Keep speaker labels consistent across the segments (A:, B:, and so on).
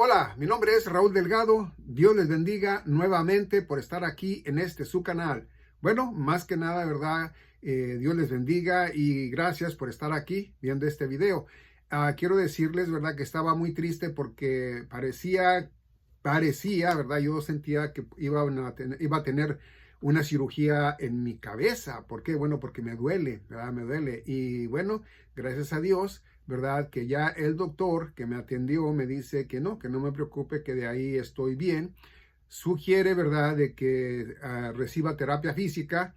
A: Hola, mi nombre es Raúl Delgado. Dios les bendiga nuevamente por estar aquí en su canal. Bueno, más que nada, ¿verdad? Dios les bendiga y gracias por estar aquí viendo este video. Quiero decirles, ¿verdad? Que estaba muy triste porque parecía, ¿verdad? Yo sentía que iba a tener una cirugía en mi cabeza. ¿Por qué? Bueno, porque me duele, ¿verdad? Me duele. Y bueno, gracias a Dios, ¿verdad? Que ya el doctor que me atendió me dice que no me preocupe, que de ahí estoy bien. Sugiere, ¿verdad?, de que reciba terapia física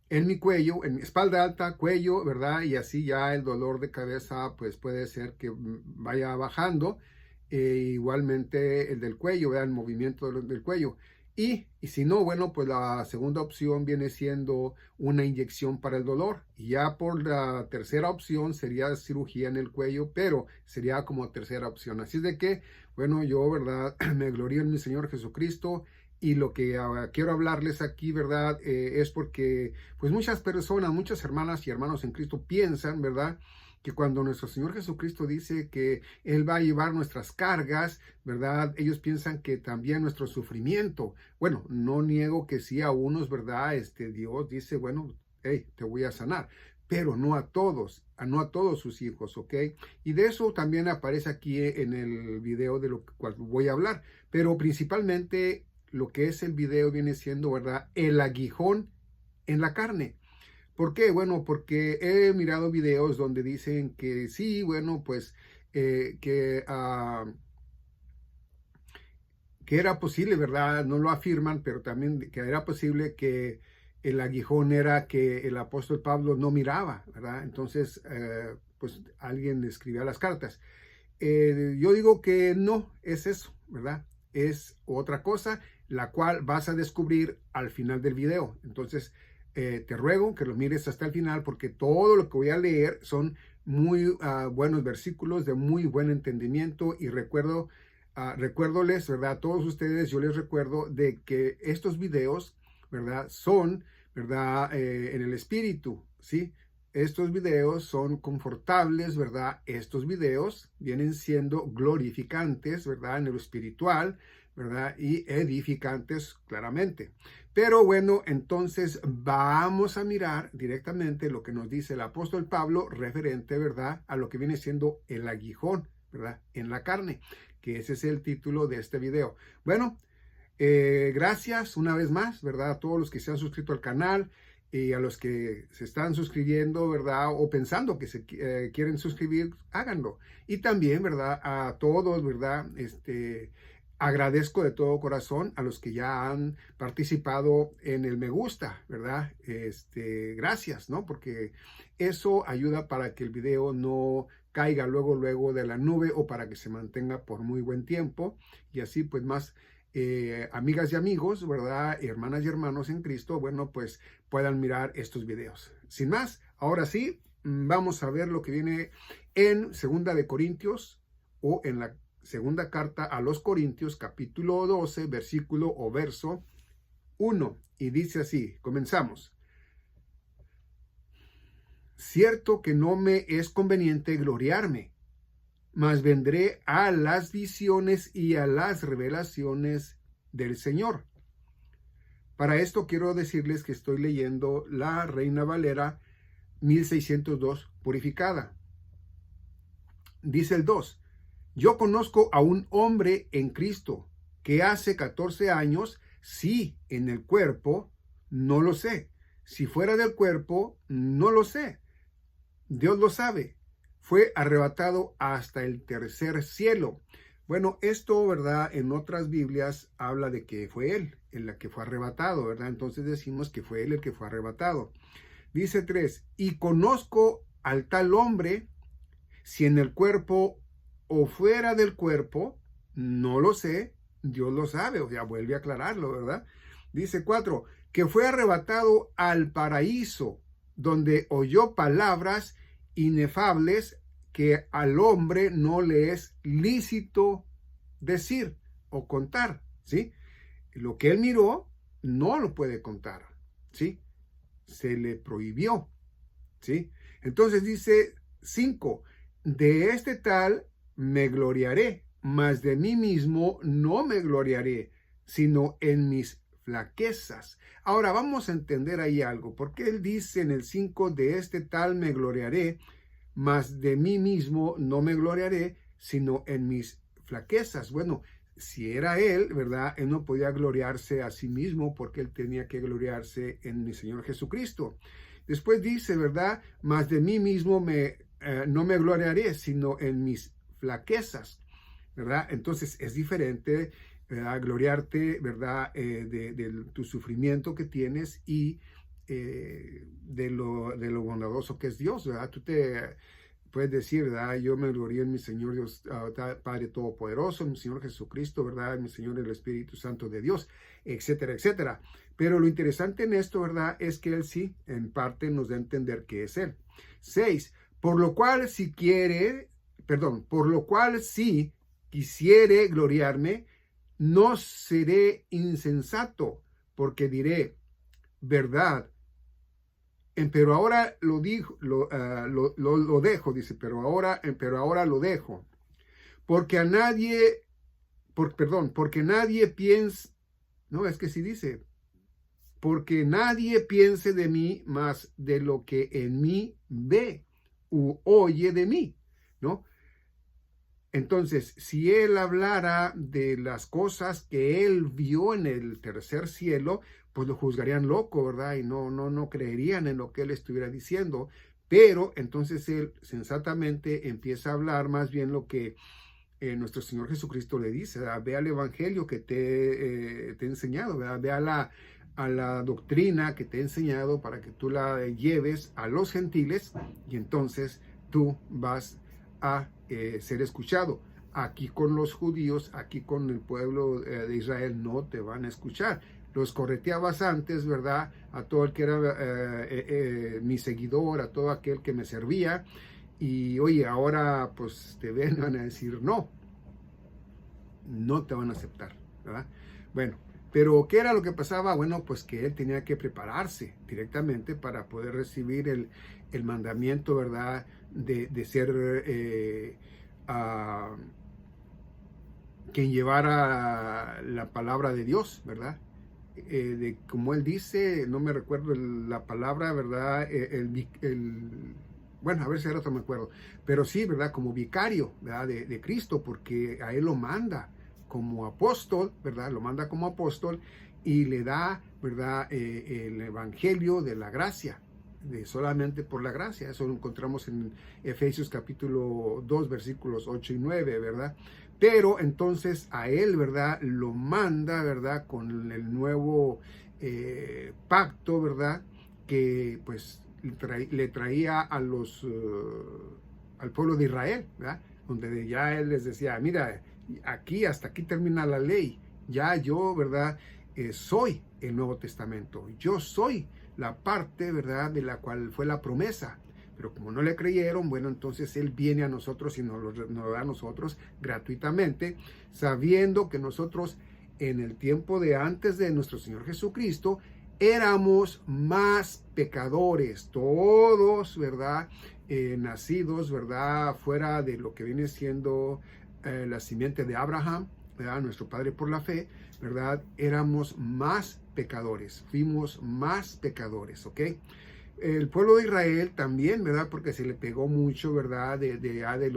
A: en mi cuello, en mi espalda alta, cuello, ¿verdad? Y así ya el dolor de cabeza, pues puede ser que vaya bajando. Igualmente el del cuello, ¿verdad? El movimiento del cuello. Y si no, bueno, pues la segunda opción viene siendo una inyección para el dolor. Y ya por la tercera opción sería cirugía en el cuello, pero sería como tercera opción. Así de que, bueno, yo, ¿verdad? Me glorío en mi Señor Jesucristo. Y lo que quiero hablarles aquí, ¿verdad? Es porque, pues muchas personas, muchas hermanas y hermanos en Cristo piensan, ¿verdad?, que cuando nuestro Señor Jesucristo dice que Él va a llevar nuestras cargas, ¿verdad? Ellos piensan que también nuestro sufrimiento. Bueno, no niego que sí a unos, ¿verdad? Dios dice, bueno, hey, te voy a sanar, pero no a todos, no a todos sus hijos, ¿ok? Y de eso también aparece aquí en el video de lo cual voy a hablar, pero principalmente lo que es el video viene siendo, ¿verdad?, el aguijón en la carne. ¿Por qué? Bueno, porque he mirado videos donde dicen que sí, bueno, pues eh, que, uh, que era posible, ¿verdad? No lo afirman, pero también que era posible que el aguijón era que el apóstol Pablo no miraba, ¿verdad? Entonces, pues alguien le escribía las cartas. Yo digo que no es eso, ¿verdad? Es otra cosa, la cual vas a descubrir al final del video. Entonces, te ruego que lo mires hasta el final porque todo lo que voy a leer son muy buenos versículos de muy buen entendimiento y recuérdoles, ¿verdad? A todos ustedes, yo les recuerdo de que estos videos, ¿verdad? Son, ¿verdad? En el espíritu, ¿sí? Estos videos son confortables, ¿verdad? Estos videos vienen siendo glorificantes, ¿verdad? En lo espiritual, ¿verdad? Y edificantes, claramente. Pero bueno, entonces vamos a mirar directamente lo que nos dice el apóstol Pablo referente, ¿verdad?, a lo que viene siendo el aguijón, ¿verdad?, en la carne, que ese es el título de este video. Bueno, gracias una vez más, ¿verdad?, a todos los que se han suscrito al canal y a los que se están suscribiendo, ¿verdad?, o pensando que se quieren suscribir, háganlo. Y también, ¿verdad?, a todos, ¿verdad?, agradezco de todo corazón a los que ya han participado en el me gusta, ¿verdad? Gracias, ¿no? Porque eso ayuda para que el video no caiga luego de la nube o para que se mantenga por muy buen tiempo y así pues más amigas y amigos, ¿verdad? Hermanas y hermanos en Cristo, bueno, pues puedan mirar estos videos. Sin más, ahora sí, vamos a ver lo que viene en Segunda de Corintios o en la segunda carta a los Corintios, capítulo 12, versículo o verso 1. Y dice así, comenzamos. Cierto que no me es conveniente gloriarme, mas vendré a las visiones y a las revelaciones del Señor. Para esto quiero decirles que estoy leyendo la Reina Valera 1602 purificada. Dice el 2. Yo conozco a un hombre en Cristo que hace 14 años, sí, en el cuerpo, no lo sé. Si fuera del cuerpo, no lo sé. Dios lo sabe. Fue arrebatado hasta el tercer cielo. Bueno, esto, ¿verdad?, en otras Biblias habla de que fue él, en la que fue arrebatado, ¿verdad? Entonces decimos que fue él el que fue arrebatado. Dice 3, y conozco al tal hombre, si en el cuerpo o fuera del cuerpo, no lo sé, Dios lo sabe, o sea, vuelve a aclararlo, ¿verdad? Dice 4, que fue arrebatado al paraíso, donde oyó palabras inefables que al hombre no le es lícito decir o contar, ¿sí? Lo que él miró no lo puede contar, ¿sí? Se le prohibió, ¿sí? Entonces dice 5, de este tal me gloriaré, mas de mí mismo no me gloriaré, sino en mis flaquezas. Ahora vamos a entender ahí algo, porque él dice en el 5, de este tal me gloriaré, mas de mí mismo no me gloriaré, sino en mis flaquezas. Bueno, si era él, ¿verdad? Él no podía gloriarse a sí mismo porque él tenía que gloriarse en mi Señor Jesucristo. Después dice, ¿verdad? Mas de mí mismo no me gloriaré, sino en mis flaquezas, ¿verdad? Entonces es diferente, ¿verdad? Gloriarte, ¿verdad? De tu sufrimiento que tienes y de lo bondadoso que es Dios, ¿verdad? Tú te puedes decir, ¿verdad? Yo me glorío en mi Señor Dios, Padre Todopoderoso, en mi Señor Jesucristo, ¿verdad? En mi Señor el Espíritu Santo de Dios, etcétera, etcétera. Pero lo interesante en esto, ¿verdad? Es que Él sí, en parte nos da a entender que es Él. 6. Por lo cual si quisiere gloriarme, no seré insensato, porque diré, verdad. Pero ahora lo dejo, dice, pero ahora lo dejo. Porque a nadie, porque nadie piensa, no, es que sí dice, porque nadie piense de mí más de lo que en mí ve u oye de mí, ¿no? Entonces, si él hablara de las cosas que él vio en el tercer cielo, pues lo juzgarían loco, ¿verdad? Y no creerían en lo que él estuviera diciendo. Pero entonces él sensatamente empieza a hablar más bien lo que nuestro Señor Jesucristo le dice, ¿verdad? Ve al evangelio que te he enseñado, ¿verdad? Ve a la doctrina que te he enseñado para que tú la lleves a los gentiles y entonces tú vas a ser escuchado. Aquí con los judíos, aquí con el pueblo de Israel no te van a escuchar. Los correteabas antes, ¿verdad? A todo el que era mi seguidor, a todo aquel que me servía. Y oye, ahora pues te van a decir no te van a aceptar, ¿verdad? Bueno, pero ¿qué era lo que pasaba? Bueno, pues que él tenía que prepararse directamente para poder recibir el mandamiento, ¿verdad? De ser quien llevara la palabra de Dios, ¿verdad? Como él dice, no me recuerdo la palabra, ¿verdad? Bueno, a ver si ahora me acuerdo, pero sí, ¿verdad? Como vicario, ¿verdad? De Cristo, porque a él lo manda como apóstol, ¿verdad? Lo manda como apóstol y le da, ¿verdad? El evangelio de la gracia, de solamente por la gracia. Eso lo encontramos en Efesios capítulo 2, versículos 8 y 9, ¿verdad? Pero entonces a él, ¿verdad? Lo manda, ¿verdad? Con el nuevo pacto, ¿verdad? Que pues le traía a al pueblo de Israel, ¿verdad? Donde ya él les decía, mira, hasta aquí termina la ley. Ya yo, ¿verdad? Soy el Nuevo Testamento. Yo soy la parte, ¿verdad? De la cual fue la promesa. Pero como no le creyeron, bueno, entonces Él viene a nosotros y nos lo da a nosotros gratuitamente, sabiendo que nosotros en el tiempo de antes de nuestro Señor Jesucristo éramos más pecadores, todos, ¿verdad? Nacidos, ¿verdad? Fuera de lo que viene siendo la simiente de Abraham, ¿verdad? Nuestro Padre por la fe, ¿verdad? Éramos más pecadores, fuimos más pecadores, ¿ok? El pueblo de Israel también, ¿verdad? Porque se le pegó mucho, ¿verdad? De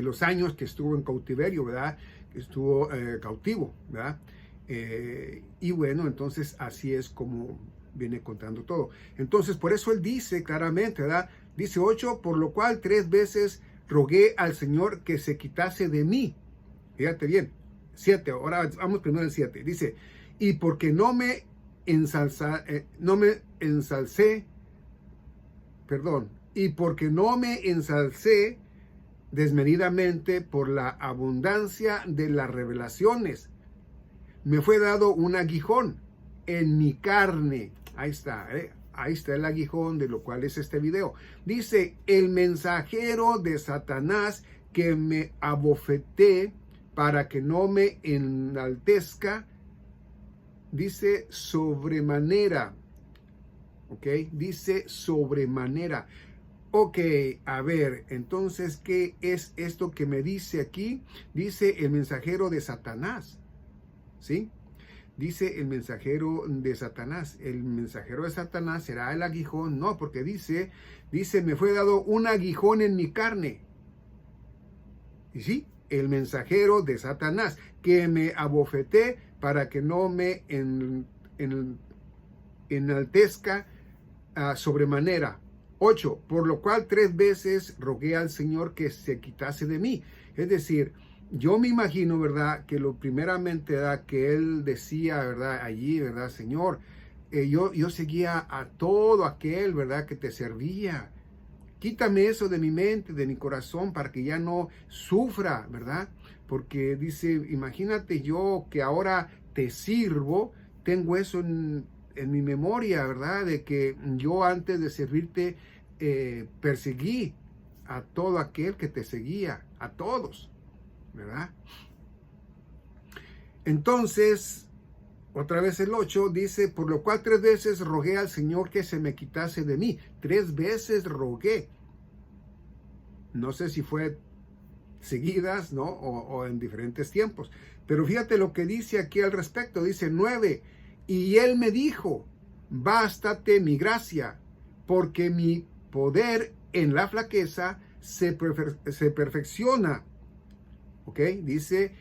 A: los años que estuvo en cautiverio, ¿verdad? Que estuvo cautivo, ¿verdad? Y bueno, entonces así es como viene contando todo. Entonces, por eso él dice claramente, ¿verdad? Dice 8, por lo cual 3 veces rogué al Señor que se quitase de mí. Fíjate bien. 7, ahora vamos primero al 7. Dice, y porque no me ensalcé, y porque no me ensalcé desmedidamente por la abundancia de las revelaciones, me fue dado un aguijón en mi carne. Ahí está, ahí está el aguijón, de lo cual es este video. Dice, el mensajero de Satanás que me abofeté para que no me enaltezca, dice sobremanera, ¿ok? Dice sobremanera. Ok, a ver, entonces, ¿qué es esto que me dice aquí? Dice el mensajero de Satanás, ¿sí? Dice el mensajero de Satanás. El mensajero de Satanás será el aguijón. No, porque dice, me fue dado un aguijón en mi carne. Y sí, el mensajero de Satanás, que me abofeté para que no me enaltezca sobremanera. 8. Por lo cual 3 veces rogué al Señor que se quitase de mí. Es decir, yo me imagino, ¿verdad? Que lo primeramente, ¿verdad? Que él decía, ¿verdad? Allí, ¿verdad? Señor, yo seguía a todo aquel, ¿verdad? Que te servía. Quítame eso de mi mente, de mi corazón, para que ya no sufra, ¿verdad? Porque dice, imagínate yo que ahora te sirvo, tengo eso en mi memoria, ¿verdad? De que yo antes de servirte perseguí a todo aquel que te seguía, a todos, ¿verdad? Entonces, otra vez el 8 dice, por lo cual 3 veces rogué al Señor que se me quitase de mí. 3 veces rogué. No sé si fue seguidas, ¿no? O en diferentes tiempos. Pero fíjate lo que dice aquí al respecto. Dice 9, y él me dijo, bástate mi gracia, porque mi poder en la flaqueza se perfecciona. ¿Ok? Dice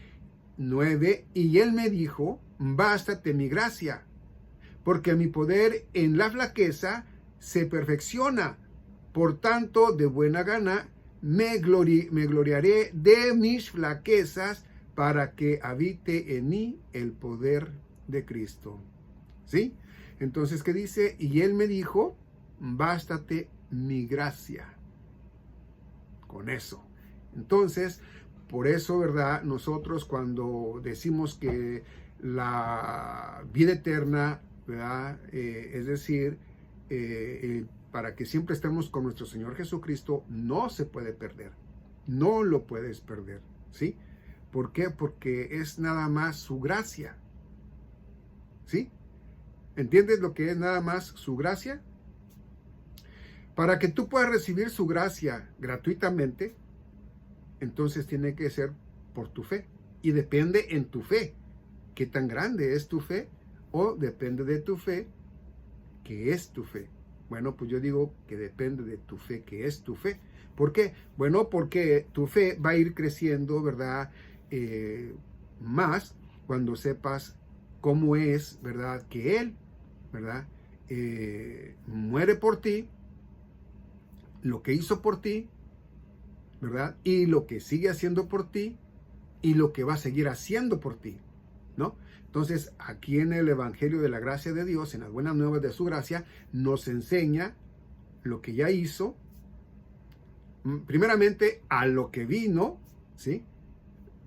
A: 9, y él me dijo, bástate mi gracia, porque mi poder en la flaqueza se perfecciona. Por tanto, de buena gana me gloriaré de mis flaquezas para que habite en mí el poder de Cristo. ¿Sí? Entonces, ¿qué dice? Y él me dijo, bástate mi gracia. Con eso. Entonces, por eso, ¿verdad? Nosotros cuando decimos que la vida eterna, ¿verdad? Es decir, para que siempre estemos con nuestro Señor Jesucristo, no se puede perder. No lo puedes perder, ¿sí? ¿Por qué? Porque es nada más su gracia, ¿sí? ¿Entiendes lo que es nada más su gracia? Para que tú puedas recibir su gracia gratuitamente, entonces tiene que ser por tu fe. Y depende en tu fe. ¿Qué tan grande es tu fe? O depende de tu fe, ¿qué es tu fe? Bueno, pues yo digo que depende de tu fe, ¿qué es tu fe? ¿Por qué? Bueno, porque tu fe va a ir creciendo, ¿verdad? Más cuando sepas cómo es, ¿verdad? Que Él, ¿verdad? Muere por ti, lo que hizo por ti, ¿verdad? Y lo que sigue haciendo por ti y lo que va a seguir haciendo por ti, ¿no? Entonces, aquí en el Evangelio de la Gracia de Dios, en las buenas nuevas de su gracia, nos enseña lo que ya hizo, primeramente a lo que vino, ¿sí?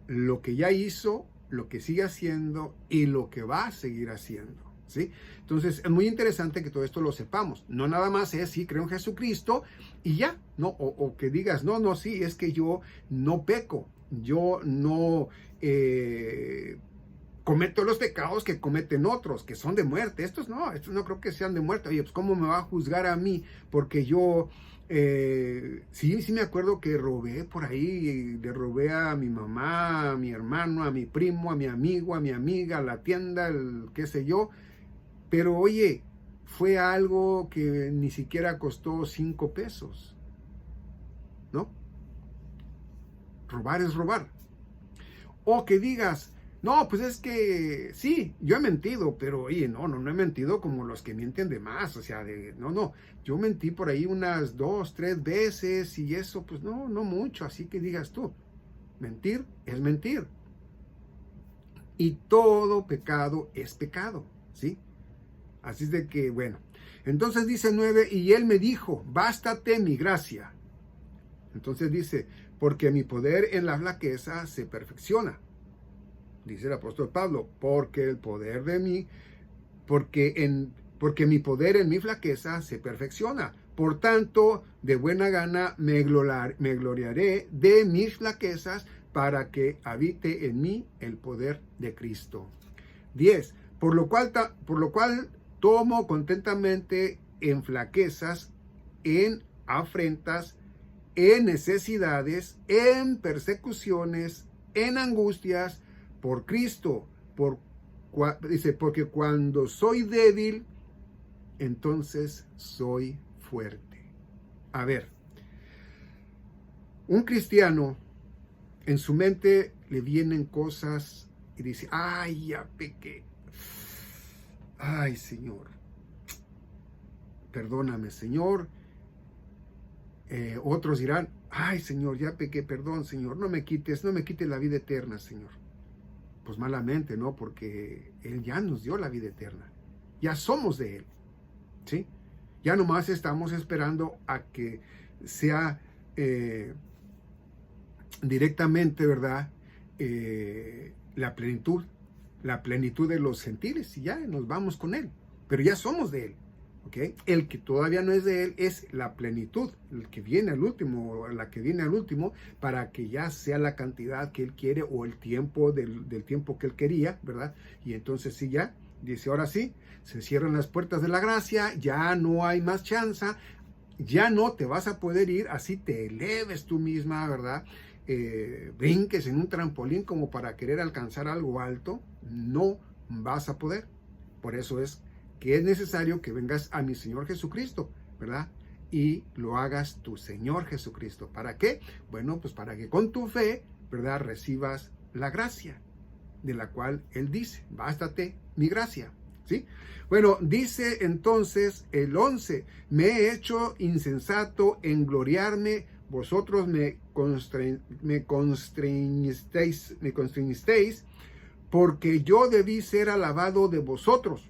A: Lo que ya hizo, lo que sigue haciendo y lo que va a seguir haciendo, ¿sí? Entonces, es muy interesante que todo esto lo sepamos. No nada más es, sí, creo en Jesucristo y ya, ¿no? O que digas, no, sí, es que yo no peco, yo no cometo los pecados que cometen otros, que son de muerte. Estos no creo que sean de muerte. Oye, pues ¿cómo me va a juzgar a mí? Porque yo, sí me acuerdo que robé por ahí, le robé a mi mamá, a mi hermano, a mi primo, a mi amigo, a mi amiga, a la tienda, qué sé yo. Pero oye, fue algo que ni siquiera costó 5 pesos, ¿no? Robar es robar. O que digas, no, pues es que sí, yo he mentido, pero oye, no he mentido como los que mienten de más, o sea, yo mentí por ahí unas 2, 3 veces y eso, pues no mucho, así que digas tú, mentir es mentir. Y todo pecado es pecado, ¿sí? Así es de que, bueno, entonces dice 9, y él me dijo, bástate mi gracia. Entonces dice, porque mi poder en la flaqueza se perfecciona. Dice el apóstol Pablo, porque mi poder en mi flaqueza se perfecciona. Por tanto, de buena gana me gloriaré de mis flaquezas para que habite en mí el poder de Cristo. 10. Por lo cual tomo contentamente en flaquezas, en afrentas, en necesidades, en persecuciones, en angustias, por Cristo. Dice, porque cuando soy débil, entonces soy fuerte. A ver, un cristiano, en su mente le vienen cosas y dice, ay, ya pequé. Ay, Señor, perdóname, Señor. Otros dirán, ay, Señor, ya pequé, perdón, Señor, no me quites la vida eterna, Señor. Pues malamente, ¿no? Porque Él ya nos dio la vida eterna. Ya somos de Él, ¿sí? Ya nomás estamos esperando a que sea directamente, ¿verdad? La plenitud de los gentiles, y ya nos vamos con Él. Pero ya somos de Él. ¿Okay? El que todavía no es de Él es la plenitud, el que viene al último, la que viene al último, para que ya sea la cantidad que Él quiere o el tiempo del tiempo que Él quería, ¿verdad? Y entonces sí, ya, dice, ahora sí, se cierran las puertas de la gracia, ya no hay más chance, ya no te vas a poder ir, así te eleves tú misma, ¿verdad? Brinques en un trampolín como para querer alcanzar algo alto, no vas a poder. Por eso es que es necesario que vengas a mi Señor Jesucristo, ¿verdad? Y lo hagas tu Señor Jesucristo. ¿Para qué? Bueno, pues para que con tu fe, ¿verdad? Recibas la gracia, de la cual Él dice, bástate mi gracia, ¿sí? Bueno, dice entonces el 11, me he hecho insensato en gloriarme, vosotros me constreñisteis, porque yo debí ser alabado de vosotros.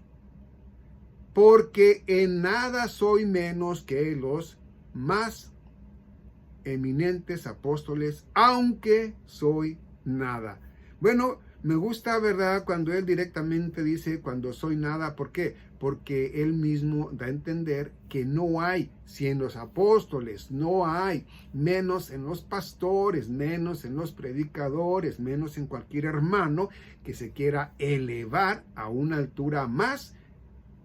A: Porque en nada soy menos que los más eminentes apóstoles, aunque soy nada. Bueno, me gusta, ¿verdad?, cuando él directamente dice cuando soy nada. ¿Por qué? Porque él mismo da a entender que no hay, si en los apóstoles no hay, menos en los pastores, menos en los predicadores, menos en cualquier hermano que se quiera elevar a una altura más,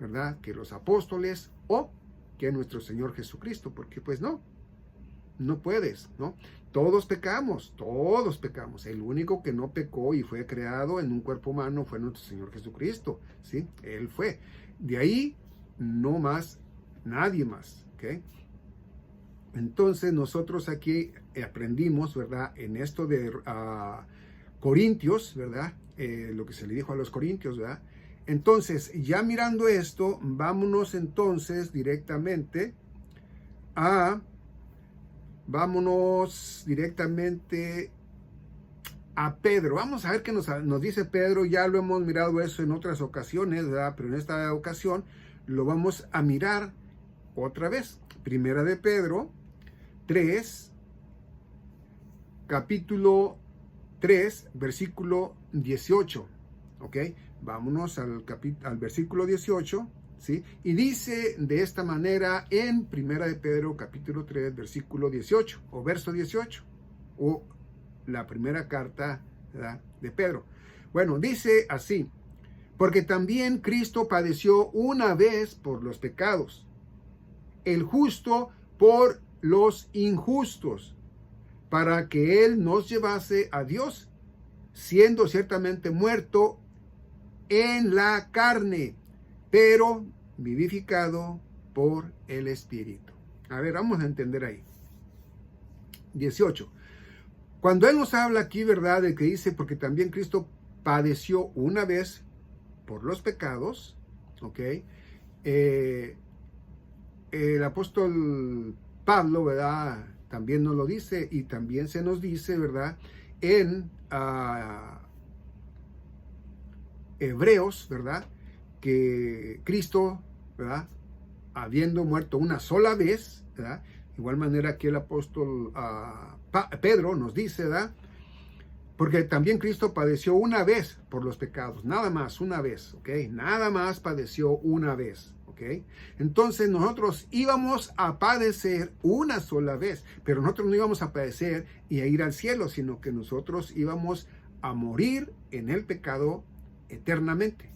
A: ¿verdad?, que los apóstoles o que nuestro Señor Jesucristo, porque pues no puedes, ¿no? Todos pecamos. El único que no pecó y fue creado en un cuerpo humano fue nuestro Señor Jesucristo, ¿sí? Él fue. De ahí, no más, nadie más, ¿ok? Entonces nosotros aquí aprendimos, ¿verdad?, en esto de Corintios, ¿verdad?, lo que se le dijo a los Corintios, ¿verdad? Entonces, ya mirando esto, vámonos entonces directamente a Pedro. Vamos a ver qué nos dice Pedro. Ya lo hemos mirado eso en otras ocasiones, ¿verdad? Pero en esta ocasión lo vamos a mirar otra vez. Primera de Pedro 3, capítulo 3, versículo 18. ¿Ok? Vámonos al versículo 18, ¿sí? Y dice de esta manera en Primera de Pedro, capítulo 3, versículo 18, o verso 18, o la primera carta, ¿verdad?, de Pedro. Bueno, dice así, porque también Cristo padeció una vez por los pecados, el justo por los injustos, para que Él nos llevase a Dios, siendo ciertamente muerto en la carne, pero vivificado por el Espíritu. A ver, vamos a entender ahí. 18. Cuando Él nos habla aquí, ¿verdad?, de que dice, porque también Cristo padeció una vez por los pecados, ¿ok? El apóstol Pablo, ¿verdad?, también nos lo dice, y también se nos dice, ¿verdad?, en Hebreos, ¿verdad?, que Cristo, ¿verdad?, habiendo muerto una sola vez, ¿verdad?, igual manera que el apóstol Pedro nos dice, ¿verdad?, porque también Cristo padeció una vez por los pecados, nada más una vez, ¿ok? Nada más padeció una vez, ¿ok? Entonces nosotros íbamos a padecer una sola vez, pero nosotros no íbamos a padecer y a ir al cielo, sino que nosotros íbamos a morir en el pecado eternamente.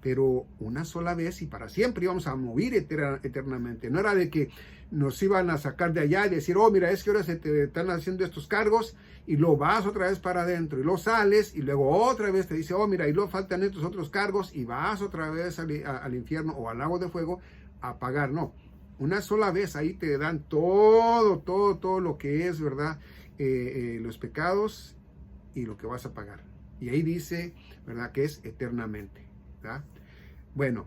A: pero una sola vez y para siempre íbamos a morir eternamente. No era de que nos iban a sacar de allá y decir, oh, mira, es que ahora se te están haciendo estos cargos y luego vas otra vez para adentro y luego sales y luego otra vez te dice, oh, mira, y luego faltan estos otros cargos y vas otra vez al infierno o al lago de fuego a pagar. No, una sola vez ahí te dan todo lo que es, ¿verdad? Los pecados y lo que vas a pagar. Y ahí dice, ¿verdad? Que es eternamente, ¿verdad? Bueno,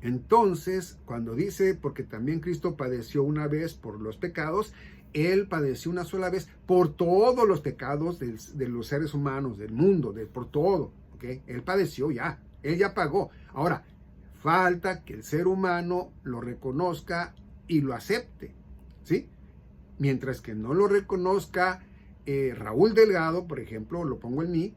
A: entonces, cuando dice, porque también Cristo padeció una vez por los pecados, Él padeció una sola vez por todos los pecados de los seres humanos, del mundo, por todo, ¿ok? Él padeció ya, Él ya pagó. Ahora, falta que el ser humano lo reconozca y lo acepte, ¿sí? Mientras que no lo reconozca Raúl Delgado, por ejemplo, lo pongo en mí,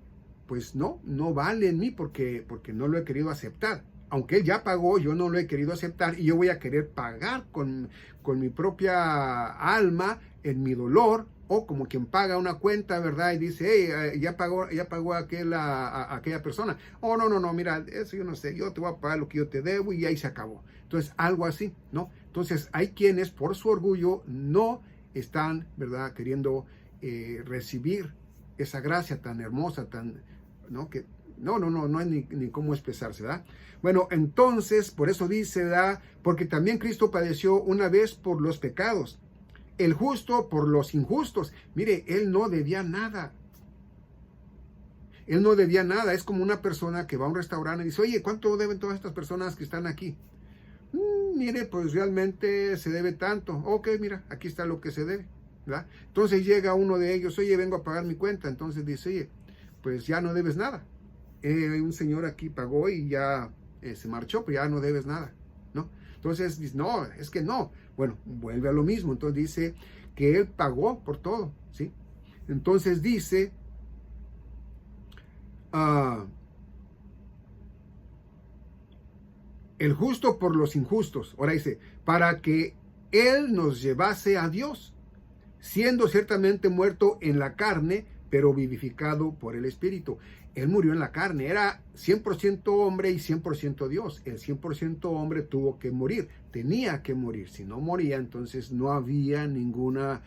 A: pues no vale en mí porque no lo he querido aceptar. Aunque él ya pagó, yo no lo he querido aceptar y yo voy a querer pagar con mi propia alma en mi dolor, o como quien paga una cuenta, ¿verdad? Y dice, hey, ya pagó aquella persona. Oh, no, mira, eso yo no sé, yo te voy a pagar lo que yo te debo y ahí se acabó. Entonces, algo así, ¿no? Entonces, hay quienes por su orgullo no están, ¿verdad? Queriendo recibir esa gracia tan hermosa, ¿no? Que no hay ni cómo expresarse, ¿verdad? Bueno, entonces, por eso dice, ¿verdad? Porque también Cristo padeció una vez por los pecados, el justo por los injustos. Mire, Él no debía nada. Él no debía nada. Es como una persona que va a un restaurante y dice, oye, ¿cuánto deben todas estas personas que están aquí? Mire, pues realmente se debe tanto. Ok, mira, aquí está lo que se debe, ¿verdad? Entonces llega uno de ellos, oye, vengo a pagar mi cuenta. Entonces dice, oye, pues ya no debes nada. Un señor aquí pagó y ya se marchó, pero ya no debes nada, ¿no? Entonces dice, no, es que no. Bueno, vuelve a lo mismo. Entonces dice que Él pagó por todo, ¿sí? Entonces dice, el justo por los injustos. Ahora dice, para que Él nos llevase a Dios, siendo ciertamente muerto en la carne, pero vivificado por el Espíritu. Él murió en la carne, era 100% hombre y 100% Dios. El 100% hombre tuvo que morir, tenía que morir. Si no moría, entonces no había ninguna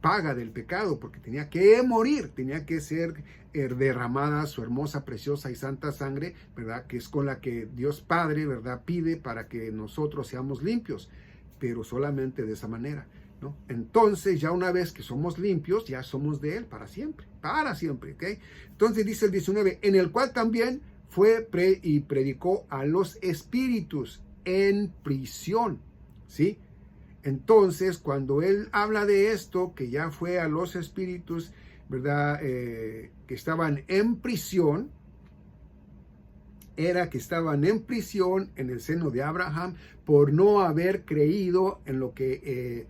A: paga del pecado, porque tenía que morir, tenía que ser derramada su hermosa, preciosa y santa sangre, ¿verdad? Que es con la que Dios Padre, ¿verdad? Pide para que nosotros seamos limpios, pero solamente de esa manera, ¿no? Entonces, ya una vez que somos limpios, ya somos de Él para siempre, ¿ok? Entonces dice el 19, en el cual también fue y predicó a los espíritus en prisión, ¿sí? Entonces, cuando Él habla de esto, que ya fue a los espíritus, ¿verdad? Que estaban en prisión, era que estaban en prisión en el seno de Abraham por no haber creído en lo que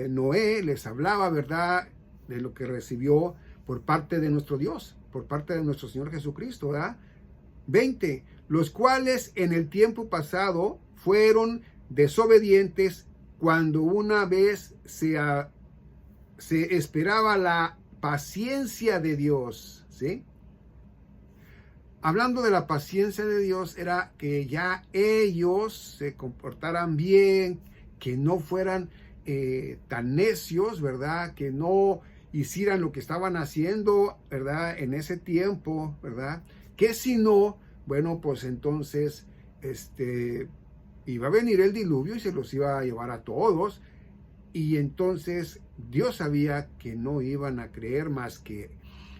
A: Noé les hablaba, ¿verdad? De lo que recibió por parte de nuestro Dios, por parte de nuestro Señor Jesucristo, ¿verdad? 20, los cuales en el tiempo pasado fueron desobedientes cuando una vez se esperaba la paciencia de Dios, ¿sí? Hablando de la paciencia de Dios, era que ya ellos se comportaran bien, que no fueran tan necios, ¿verdad? Que no hicieran lo que estaban haciendo, ¿verdad? En ese tiempo, ¿verdad? Que si no, bueno, pues entonces, iba a venir el diluvio y se los iba a llevar a todos. Y entonces Dios sabía que no iban a creer más que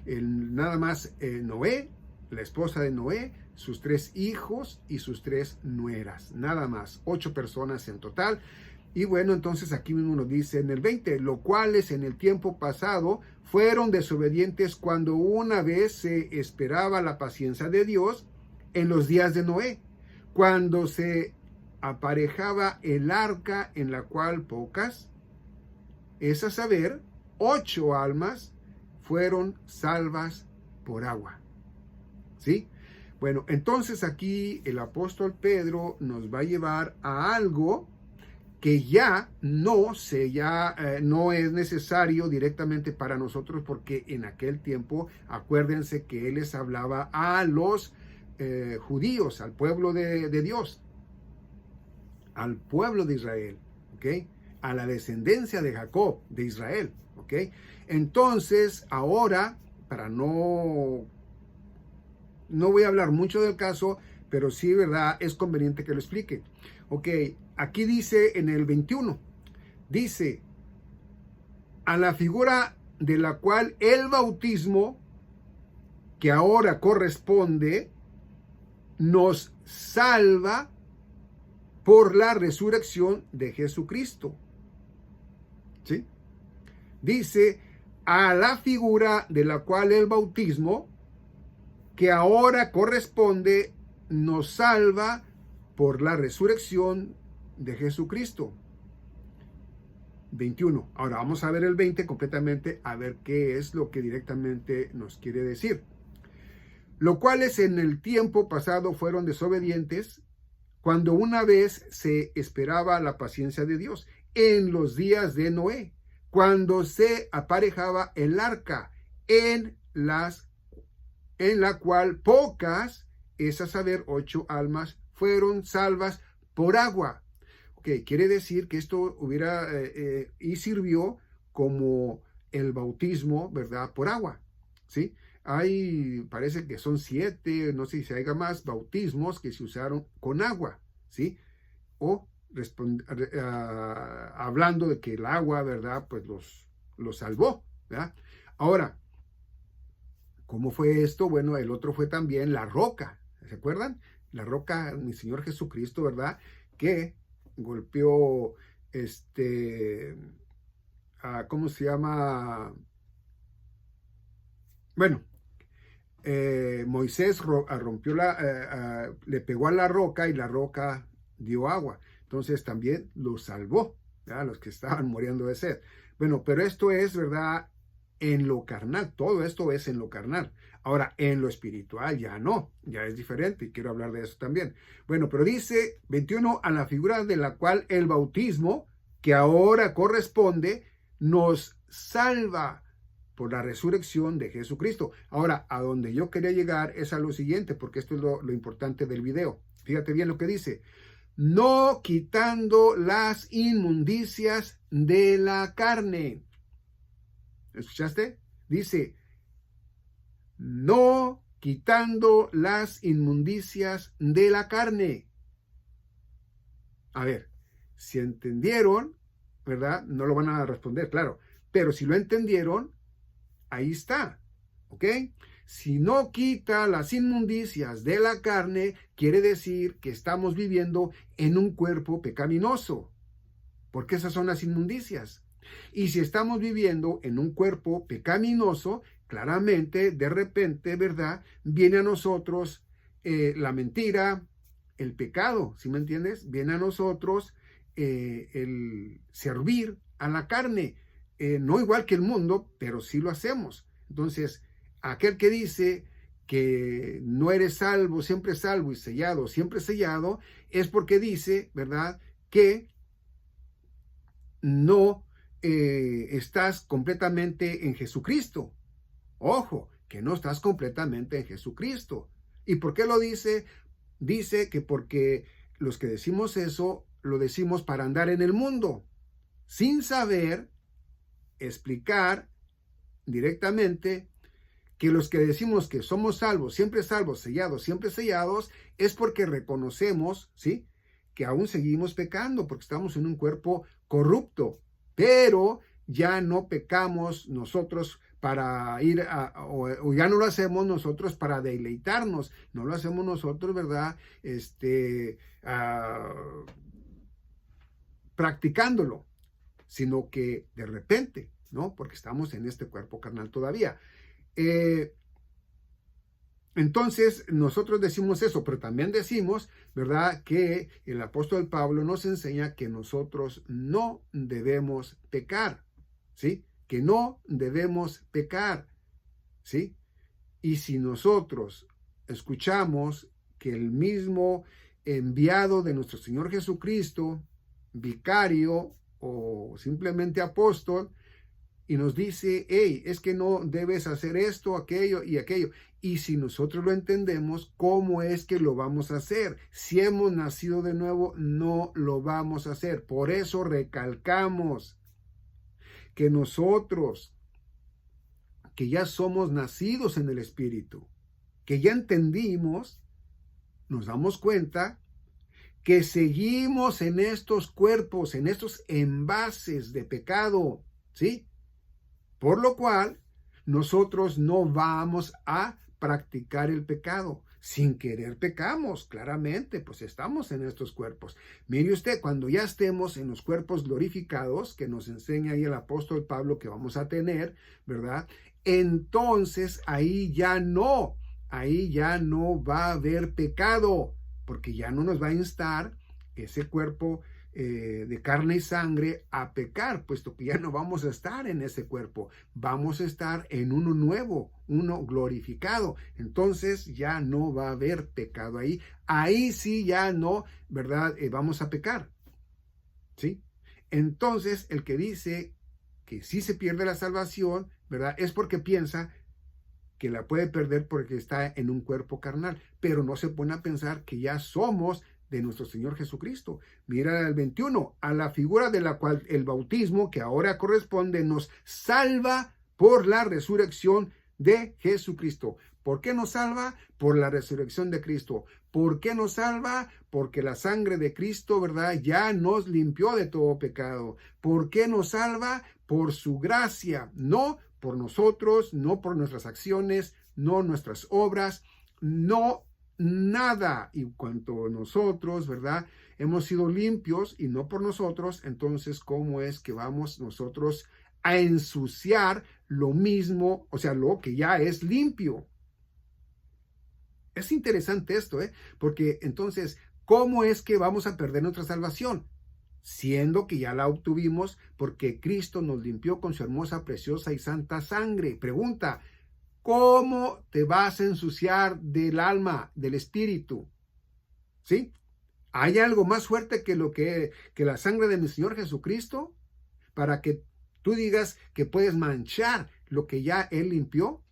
A: nada más Noé, la esposa de Noé, sus 3 hijos y sus 3 nueras, nada más, 8 personas en total. Y bueno, entonces aquí mismo nos dice en el 20, lo cuales en el tiempo pasado fueron desobedientes cuando una vez se esperaba la paciencia de Dios en los días de Noé, cuando se aparejaba el arca en la cual pocas, es a saber, 8 almas fueron salvas por agua. ¿Sí? Bueno, entonces aquí el apóstol Pedro nos va a llevar a algo que no es necesario directamente para nosotros, porque en aquel tiempo, acuérdense que Él les hablaba a los judíos, al pueblo de Dios, al pueblo de Israel, ¿ok? A la descendencia de Jacob, de Israel, ¿ok? Entonces, ahora, para no voy a hablar mucho del caso, pero sí, ¿verdad? Es conveniente que lo explique. Ok, aquí dice en el 21, dice, a la figura de la cual el bautismo, que ahora corresponde, nos salva por la resurrección de Jesucristo. ¿Sí? Dice, a la figura de la cual el bautismo, que ahora corresponde, nos salva por la resurrección de Jesucristo. 21. Ahora vamos a ver el 20 completamente, a ver qué es lo que directamente nos quiere decir. Lo cuales en el tiempo pasado fueron desobedientes, cuando una vez se esperaba la paciencia de Dios, en los días de Noé, cuando se aparejaba el arca, en la cual pocas, es a saber, 8 almas, fueron salvas por agua. Ok, quiere decir que esto y sirvió como el bautismo, ¿verdad? Por agua, ¿sí? Parece que son 7, no sé si haya más, bautismos que se usaron con agua, ¿sí? O hablando de que el agua, ¿verdad? Pues los salvó, ¿verdad? Ahora, ¿cómo fue esto? Bueno, el otro fue también la roca, ¿se acuerdan? La roca, mi Señor Jesucristo, ¿verdad? Que golpeó, ¿cómo se llama? Bueno, Moisés rompió le pegó a la roca y la roca dio agua. Entonces también los salvó, ¿verdad? Los que estaban muriendo de sed. Bueno, pero esto es, ¿verdad? En lo carnal, todo esto es en lo carnal. Ahora, en lo espiritual ya no, ya es diferente y quiero hablar de eso también. Bueno, pero dice 21, a la figura de la cual el bautismo, que ahora corresponde, nos salva por la resurrección de Jesucristo. Ahora, a donde yo quería llegar es a lo siguiente, porque esto es lo importante del video. Fíjate bien lo que dice. No quitando las inmundicias de la carne. ¿Escuchaste? Dice, no quitando las inmundicias de la carne. A ver, si entendieron, ¿verdad? No lo van a responder, claro. Pero si lo entendieron, ahí está, ¿ok? Si no quita las inmundicias de la carne, quiere decir que estamos viviendo en un cuerpo pecaminoso, porque esas son las inmundicias. Y si estamos viviendo en un cuerpo pecaminoso, claramente, de repente, ¿verdad? Viene a nosotros la mentira, el pecado, ¿sí me entiendes? Viene a nosotros el servir a la carne. No igual que el mundo, pero sí lo hacemos. Entonces, aquel que dice que no eres salvo y sellado, siempre sellado, es porque dice, ¿verdad?, que no estás completamente en Jesucristo. Ojo, que no estás completamente en Jesucristo. ¿Y por qué lo dice? Dice que porque los que decimos eso, lo decimos para andar en el mundo, sin saber explicar directamente que los que decimos que somos salvos, siempre sellados, es porque reconocemos, ¿sí?, que aún seguimos pecando, porque estamos en un cuerpo corrupto, pero ya no pecamos nosotros para ir o ya no lo hacemos nosotros para deleitarnos, no lo hacemos nosotros, ¿verdad?, practicándolo, sino que de repente, ¿no? Porque estamos en este cuerpo carnal todavía. Entonces, nosotros decimos eso, pero también decimos, ¿verdad?, que el apóstol Pablo nos enseña que nosotros no debemos pecar, ¿sí? Que no debemos pecar, ¿sí? Y si nosotros escuchamos que el mismo enviado de nuestro Señor Jesucristo, vicario o simplemente apóstol y nos dice, hey, es que no debes hacer esto, aquello y aquello. Y si nosotros lo entendemos, ¿cómo es que lo vamos a hacer? Si hemos nacido de nuevo, no lo vamos a hacer. Por eso recalcamos que nosotros, que ya somos nacidos en el Espíritu, que ya entendimos, nos damos cuenta que seguimos en estos cuerpos, en estos envases de pecado, ¿sí? Por lo cual, nosotros no vamos a practicar el pecado. Sin querer pecamos, claramente, pues estamos en estos cuerpos. Mire usted, cuando ya estemos en los cuerpos glorificados, que nos enseña ahí el apóstol Pablo que vamos a tener, ¿verdad? Entonces ahí ya no va a haber pecado, porque ya no nos va a instar ese cuerpo de carne y sangre a pecar, puesto que ya no vamos a estar en ese cuerpo, vamos a estar en uno nuevo, uno glorificado. Entonces ya no va a haber pecado ahí. Ahí sí ya no, ¿verdad? Vamos a pecar, ¿sí? Entonces el que dice que sí se pierde la salvación, ¿verdad? Es porque piensa que la puede perder porque está en un cuerpo carnal, pero no se pone a pensar que ya somos de nuestro Señor Jesucristo. Mira el 21, a la figura de la cual el bautismo que ahora corresponde nos salva por la resurrección de Jesucristo. ¿Por qué nos salva? Por la resurrección de Cristo. ¿Por qué nos salva? Porque la sangre de Cristo, ¿verdad? Ya nos limpió de todo pecado. ¿Por qué nos salva? Por su gracia, no por nosotros, no por nuestras acciones, no nuestras obras, no nada. Y cuanto nosotros, ¿verdad? Hemos sido limpios y no por nosotros, entonces, ¿cómo es que vamos nosotros a ensuciar lo mismo, o sea, lo que ya es limpio? Es interesante esto, porque entonces, ¿cómo es que vamos a perder nuestra salvación? Siendo que ya la obtuvimos porque Cristo nos limpió con su hermosa, preciosa y santa sangre. Pregunta, ¿cómo te vas a ensuciar del alma, del espíritu? ¿Sí? ¿Hay algo más fuerte que la sangre de mi Señor Jesucristo para que tú digas que puedes manchar lo que ya Él limpió?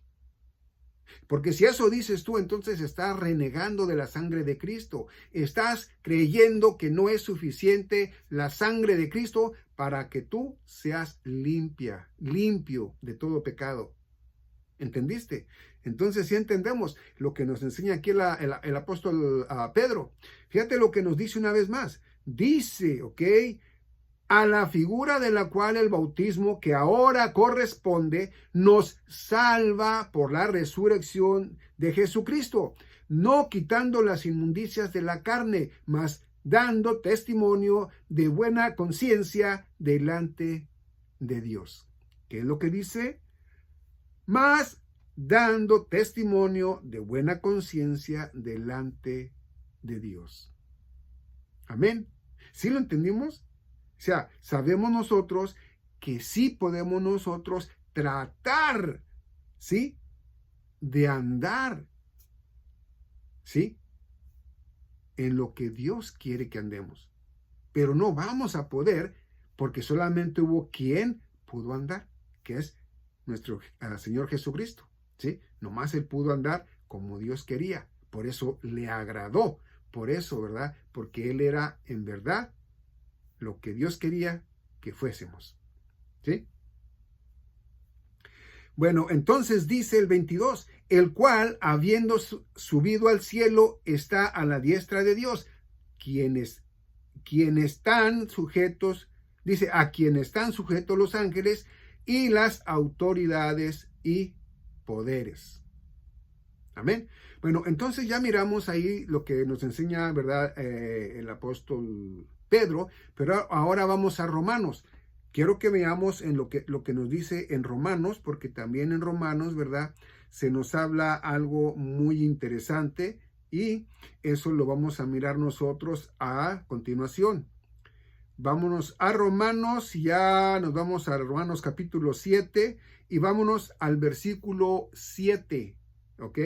A: Porque si eso dices tú, entonces estás renegando de la sangre de Cristo. Estás creyendo que no es suficiente la sangre de Cristo para que tú seas limpio de todo pecado. ¿Entendiste? Entonces sí entendemos lo que nos enseña aquí el apóstol Pedro. Fíjate lo que nos dice una vez más. Dice, ¿ok? A la figura de la cual el bautismo que ahora corresponde nos salva por la resurrección de Jesucristo, no quitando las inmundicias de la carne, mas dando testimonio de buena conciencia delante de Dios. ¿Qué es lo que dice? Mas dando testimonio de buena conciencia delante de Dios. Amén. ¿Sí lo entendimos? O sea, sabemos nosotros que sí podemos nosotros tratar, ¿sí? De andar, ¿sí? En lo que Dios quiere que andemos. Pero no vamos a poder porque solamente hubo quien pudo andar, que es nuestro Señor Jesucristo, ¿sí? Nomás Él pudo andar como Dios quería. Por eso le agradó. Por eso, ¿verdad? Porque Él era en verdad lo que Dios quería que fuésemos. ¿Sí? Bueno, entonces dice el 22, el cual, habiendo subido al cielo, está a la diestra de Dios, quienes están sujetos, dice, a quienes están sujetos los ángeles y las autoridades y poderes. Amén. Bueno, entonces ya miramos ahí lo que nos enseña, ¿verdad? El apóstol Pedro, pero ahora vamos a Romanos. Quiero que veamos en lo que nos dice en Romanos, porque también en Romanos, ¿verdad? Se nos habla algo muy interesante y eso lo vamos a mirar nosotros a continuación. Vámonos a Romanos, ya nos vamos a Romanos capítulo 7 y vámonos al versículo 7, ¿ok?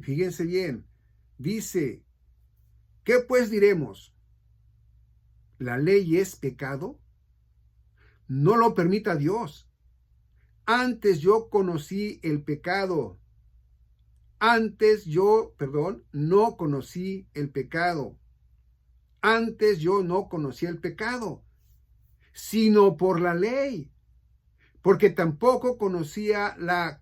A: Fíjense bien, dice, ¿qué pues diremos? la ley es pecado? No lo permita Dios. Antes yo conocí el pecado. No conocí el pecado. Antes yo no conocía el pecado, sino por la ley, porque tampoco conocía la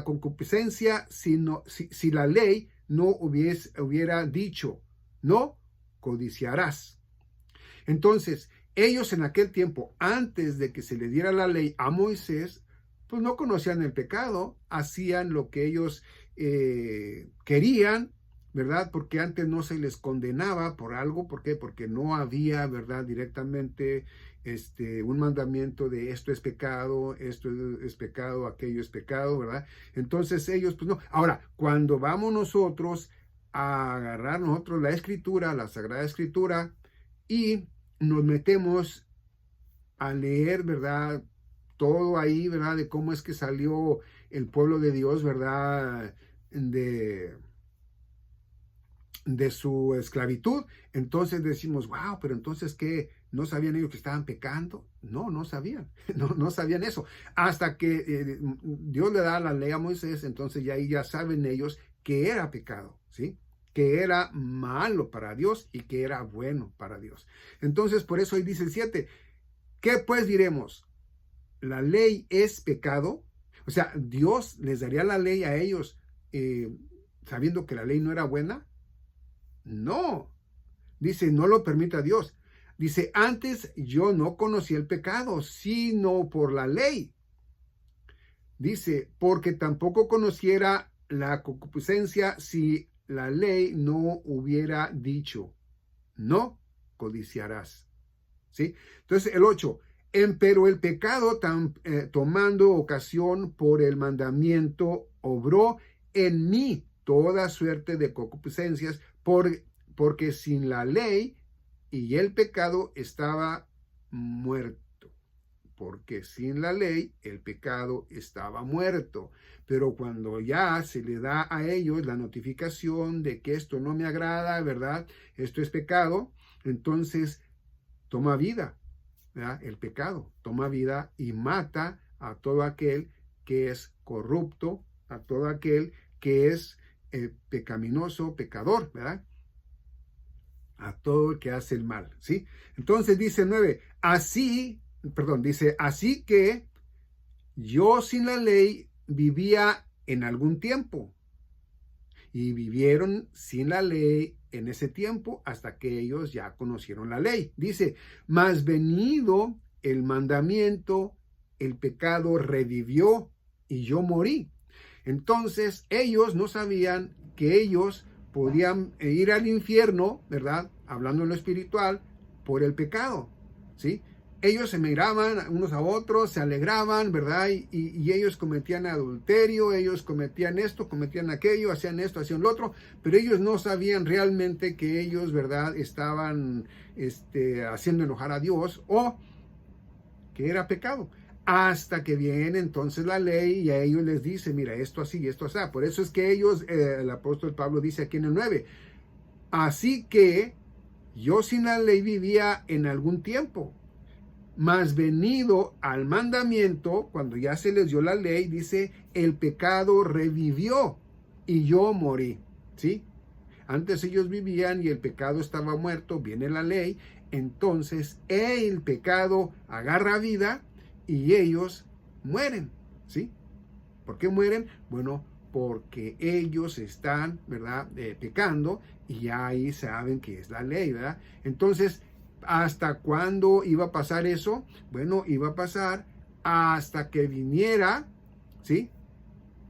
A: concupiscencia si la ley no hubiera dicho, no codiciarás. Entonces, ellos en aquel tiempo, antes de que se le diera la ley a Moisés, pues no conocían el pecado, hacían lo que ellos querían, ¿verdad? Porque antes no se les condenaba por algo. ¿Por qué? Porque no había, ¿verdad? Directamente un mandamiento de esto es pecado, aquello es pecado, ¿verdad? Entonces ellos, pues no. Ahora, cuando vamos nosotros a agarrar nosotros la Escritura, la Sagrada Escritura, y nos metemos a leer, ¿verdad? Todo ahí, ¿verdad? De cómo es que salió el pueblo de Dios, ¿verdad? De su esclavitud. Entonces decimos, wow, pero entonces ¿qué? ¿No sabían ellos que estaban pecando? No, no sabían, no sabían eso. Hasta que Dios le da la ley a Moisés, entonces ya ahí ya saben ellos que era pecado, ¿sí? Que era malo para Dios y que era bueno para Dios. Entonces, por eso ahí dice el 7, ¿qué pues diremos? ¿La ley es pecado? O sea, ¿Dios les daría la ley a ellos sabiendo que la ley no era buena? No. Dice, no lo permita Dios. Dice, antes yo no conocí el pecado, sino por la ley. Dice, porque tampoco conociera la concupiscencia si la ley no hubiera dicho, no codiciarás. ¿Sí? Entonces, el 8, pero el pecado tomando ocasión por el mandamiento, obró en mí toda suerte de concupiscencias, porque sin la ley y el pecado estaba muerto. Porque sin la ley el pecado estaba muerto. Pero cuando ya se le da a ellos la notificación de que esto no me agrada, ¿verdad? Esto es pecado, entonces toma vida, ¿verdad? El pecado toma vida y mata a todo aquel que es corrupto, a todo aquel que es pecaminoso, pecador, ¿verdad? A todo el que hace el mal, ¿sí? Entonces dice 9, así que yo sin la ley vivía en algún tiempo, y vivieron sin la ley en ese tiempo hasta que ellos ya conocieron la ley. Dice, mas venido el mandamiento, el pecado revivió y yo morí. Entonces ellos no sabían que ellos podían ir al infierno, ¿verdad? Hablando en lo espiritual, por el pecado, ¿sí? Ellos se miraban unos a otros, se alegraban, ¿verdad? Y ellos cometían adulterio, ellos cometían esto, cometían aquello, hacían esto, hacían lo otro, pero ellos no sabían realmente que ellos, ¿verdad? Estaban haciendo enojar a Dios o que era pecado. Hasta que viene entonces la ley y a ellos les dice, mira, esto así y esto así. Por eso es que ellos, el apóstol Pablo dice aquí en el 9, así que yo sin la ley vivía en algún tiempo, mas venido al mandamiento, cuando ya se les dio la ley, dice, el pecado revivió y yo morí, ¿sí? Antes ellos vivían y el pecado estaba muerto, viene la ley, entonces el pecado agarra vida y ellos mueren, ¿sí? ¿Por qué mueren? Bueno, porque ellos están, ¿verdad? Pecando y ahí saben que es la ley, ¿verdad? Entonces, ¿hasta cuándo iba a pasar eso? Bueno, iba a pasar hasta que viniera, ¿sí?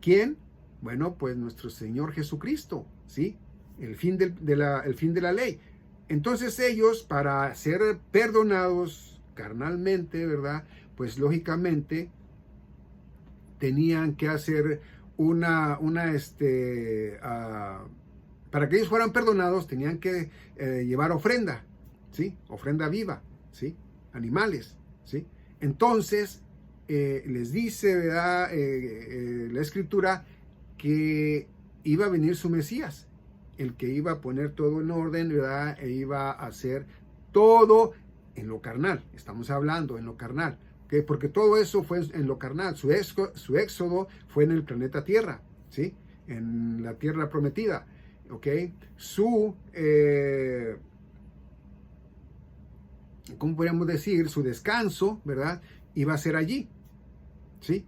A: ¿Quién? Bueno, pues nuestro Señor Jesucristo, ¿sí? El fin de la ley. Entonces ellos, para ser perdonados carnalmente, ¿verdad? Pues lógicamente tenían que hacer para que ellos fueran perdonados, tenían que llevar ofrenda, ¿sí? Ofrenda viva, ¿sí? Animales, ¿sí? Entonces, les dice, ¿verdad? La Escritura que iba a venir su Mesías, el que iba a poner todo en orden, ¿verdad? E iba a hacer todo en lo carnal. Estamos hablando en lo carnal. ¿Okay? Porque todo eso fue en lo carnal. Su éxodo fue en el planeta Tierra, ¿sí? En la tierra prometida. ¿Okay? ¿Cómo podríamos decir? Su descanso, ¿verdad? Iba a ser allí, ¿sí?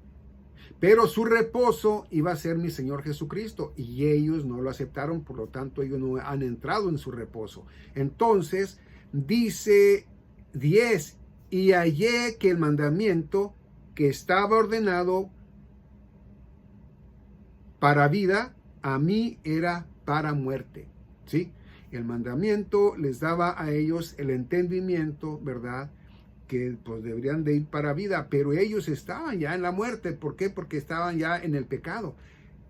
A: Pero su reposo iba a ser mi Señor Jesucristo, y ellos no lo aceptaron, por lo tanto ellos no han entrado en su reposo. Entonces dice 10, y hallé que el mandamiento que estaba ordenado para vida, a mí era para muerte, ¿sí? El mandamiento les daba a ellos el entendimiento, ¿verdad?, que pues deberían de ir para vida, pero ellos estaban ya en la muerte. ¿Por qué? Porque estaban ya en el pecado.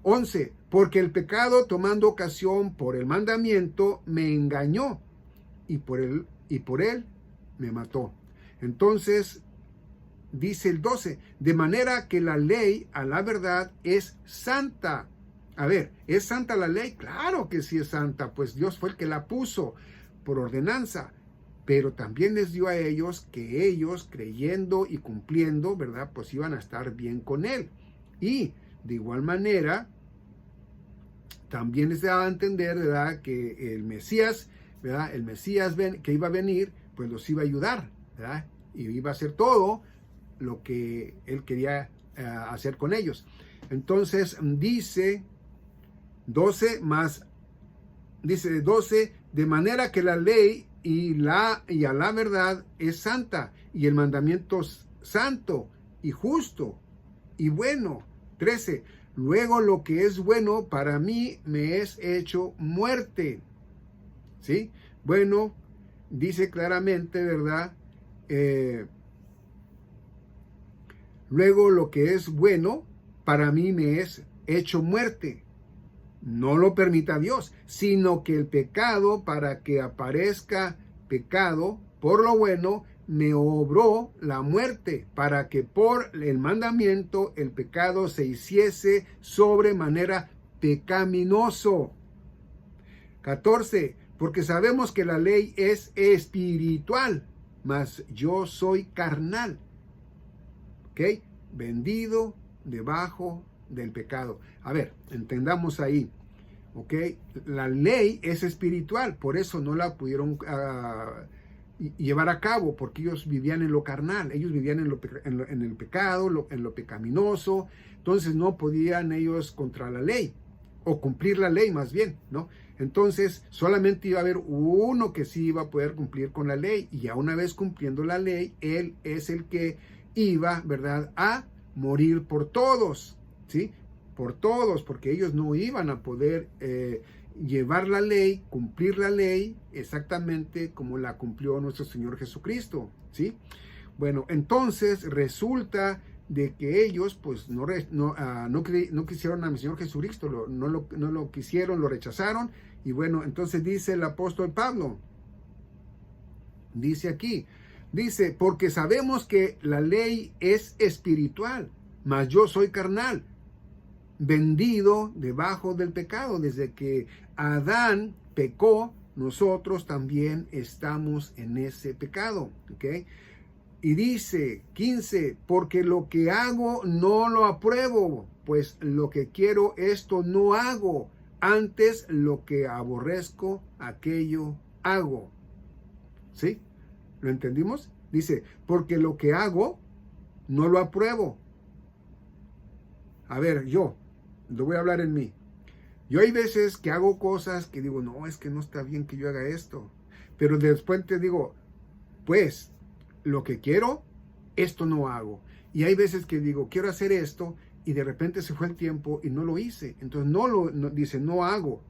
A: 11, porque el pecado, tomando ocasión por el mandamiento, me engañó, y por él me mató. Entonces dice el 12, de manera que la ley a la verdad es santa. A ver, ¿es santa la ley? Claro que sí es santa, pues Dios fue el que la puso por ordenanza, pero también les dio a ellos que ellos, creyendo y cumpliendo, ¿verdad?, pues iban a estar bien con Él. Y de igual manera, también les daba a entender, ¿verdad?, que el Mesías, ¿verdad?, el Mesías que iba a venir, pues los iba a ayudar, ¿verdad?, y iba a hacer todo lo que Él quería hacer con ellos. Entonces dice 12, de manera que la ley y a la verdad es santa, y el mandamiento santo y justo y bueno. 13, luego lo que es bueno para mí me es hecho muerte, ¿sí? Bueno, dice claramente, ¿verdad? Luego lo que es bueno para mí me es hecho muerte. No lo permita Dios, sino que el pecado, para que aparezca pecado por lo bueno, me obró la muerte, para que por el mandamiento el pecado se hiciese sobremanera pecaminoso. 14, porque sabemos que la ley es espiritual, mas yo soy carnal, ¿ok? Vendido debajo del pecado. A ver, entendamos ahí, ¿ok? La ley es espiritual, por eso no la pudieron llevar a cabo, porque ellos vivían en lo carnal, ellos vivían en el pecado, en lo pecaminoso. Entonces no podían ellos contra la ley, o cumplir la ley más bien, ¿no? Entonces solamente iba a haber uno que sí iba a poder cumplir con la ley, y ya una vez cumpliendo la ley, él es el que iba, ¿verdad?, a morir por todos, ¿sí? Por todos, porque ellos no iban a poder llevar la ley, cumplir la ley exactamente como la cumplió nuestro Señor Jesucristo, ¿sí? Bueno, entonces resulta de que ellos pues no quisieron a mi Señor Jesucristo, no lo quisieron, lo rechazaron. Y bueno, entonces dice el apóstol Pablo, dice aquí, dice, porque sabemos que la ley es espiritual, mas yo soy carnal, vendido debajo del pecado. Desde que Adán pecó, nosotros también estamos en ese pecado, ¿ok? Y dice 15, porque lo que hago no lo apruebo, pues lo que quiero esto no hago, antes lo que aborrezco aquello hago. ¿Sí? ¿Lo entendimos? Dice, porque lo que hago no lo apruebo. A ver, yo lo voy a hablar en mí. Yo hay veces que hago cosas que digo, no, es que no está bien que yo haga esto. Pero después te digo, pues, lo que quiero, esto no hago. Y hay veces que digo, quiero hacer esto, y de repente se fue el tiempo y no lo hice. Entonces dice, no hago.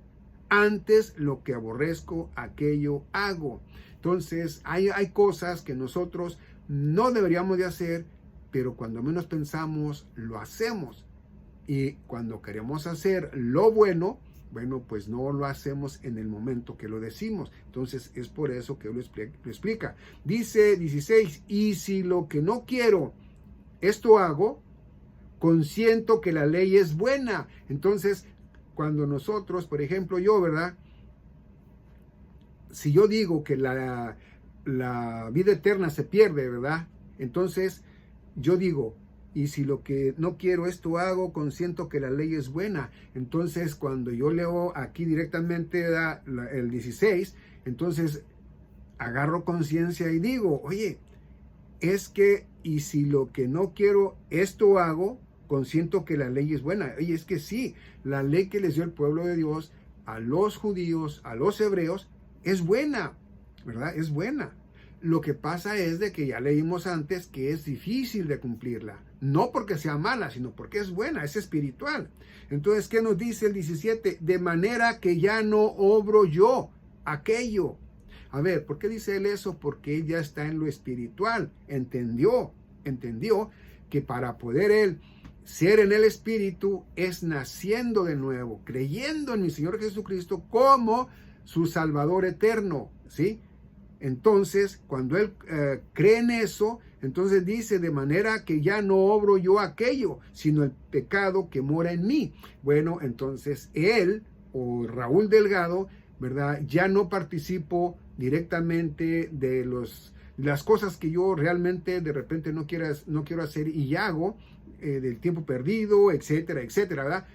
A: Antes lo que aborrezco, aquello hago. Entonces hay cosas que nosotros no deberíamos de hacer, pero cuando menos pensamos, lo hacemos. Y cuando queremos hacer lo bueno, bueno, pues no lo hacemos en el momento que lo decimos. Entonces es por eso que lo explica. Dice 16, y si lo que no quiero, esto hago, consiento que la ley es buena. Entonces, cuando nosotros, por ejemplo, yo, ¿verdad? Si yo digo que la la vida eterna se pierde, ¿verdad? Entonces yo digo, y si lo que no quiero esto hago, consiento que la ley es buena. Entonces cuando yo leo aquí directamente el 16, entonces agarro conciencia y digo, oye, es que, y si lo que no quiero esto hago, consiento que la ley es buena. Oye, es que sí, la ley que les dio el pueblo de Dios a los judíos, a los hebreos, es buena, ¿verdad? Es buena. Lo que pasa es de que ya leímos antes que es difícil de cumplirla. No porque sea mala, sino porque es buena, es espiritual. Entonces, ¿qué nos dice el 17? De manera que ya no obro yo aquello. A ver, ¿por qué dice él eso? Porque él ya está en lo espiritual. Entendió que para poder él ser en el espíritu es naciendo de nuevo, creyendo en mi Señor Jesucristo como su Salvador eterno, ¿sí? Entonces, cuando él cree en eso, entonces dice, de manera que ya no obro yo aquello, sino el pecado que mora en mí. Bueno, entonces él, o Raúl Delgado, ¿verdad? Ya no participo directamente de las cosas que yo realmente de repente no quiero hacer y hago, del tiempo perdido, etcétera, etcétera, ¿verdad?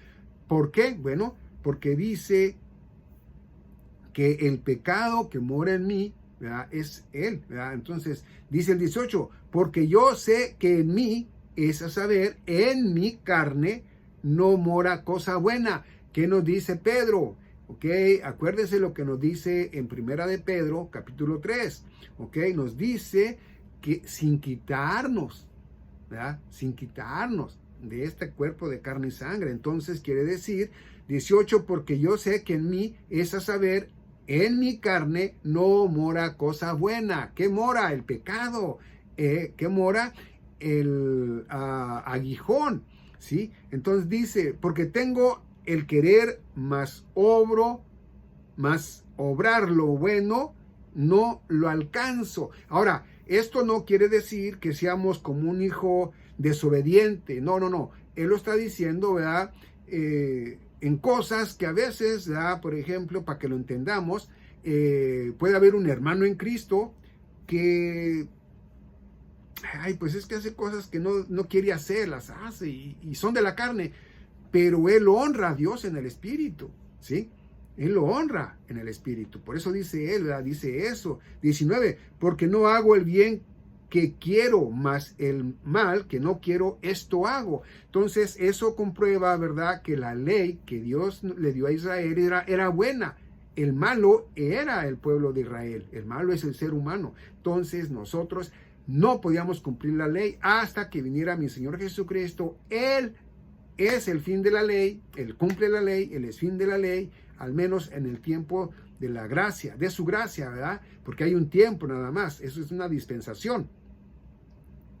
A: ¿Por qué? Bueno, porque dice que el pecado que mora en mí, ¿verdad? Es él, ¿verdad? Entonces dice el 18, porque yo sé que en mí, es a saber, en mi carne no mora cosa buena. ¿Qué nos dice Pedro? Ok, acuérdese lo que nos dice en Primera de Pedro, capítulo 3. Ok, nos dice que sin quitarnos, ¿verdad? Sin quitarnos de este cuerpo de carne y sangre. Entonces quiere decir, 18, porque yo sé que en mí, es a saber, en mi carne no mora cosa buena. ¿Qué mora? El pecado. ¿Qué mora? El aguijón. ¿Sí? Entonces dice, porque tengo el querer, más obrar lo bueno, no lo alcanzo. Ahora, esto no quiere decir que seamos como un hijo desobediente. No. Él lo está diciendo, ¿verdad? En cosas que a veces, ¿verdad? Por ejemplo, para que lo entendamos, puede haber un hermano en Cristo que, pues es que hace cosas que no quiere hacer, las hace y son de la carne, pero él honra a Dios en el Espíritu, ¿sí? Él lo honra en el Espíritu. Por eso dice él, ¿verdad? Dice eso. 19, porque no hago el bien que quiero, más el mal que no quiero, esto hago. Entonces eso comprueba, ¿verdad?, que la ley que Dios le dio a Israel era buena. El malo era el pueblo de Israel. El malo es el ser humano. Entonces nosotros no podíamos cumplir la ley hasta que viniera mi Señor Jesucristo. Él es el fin de la ley, Él cumple la ley, Él es fin de la ley, al menos en el tiempo de la gracia, de su gracia, ¿verdad? Porque hay un tiempo nada más, eso es una dispensación.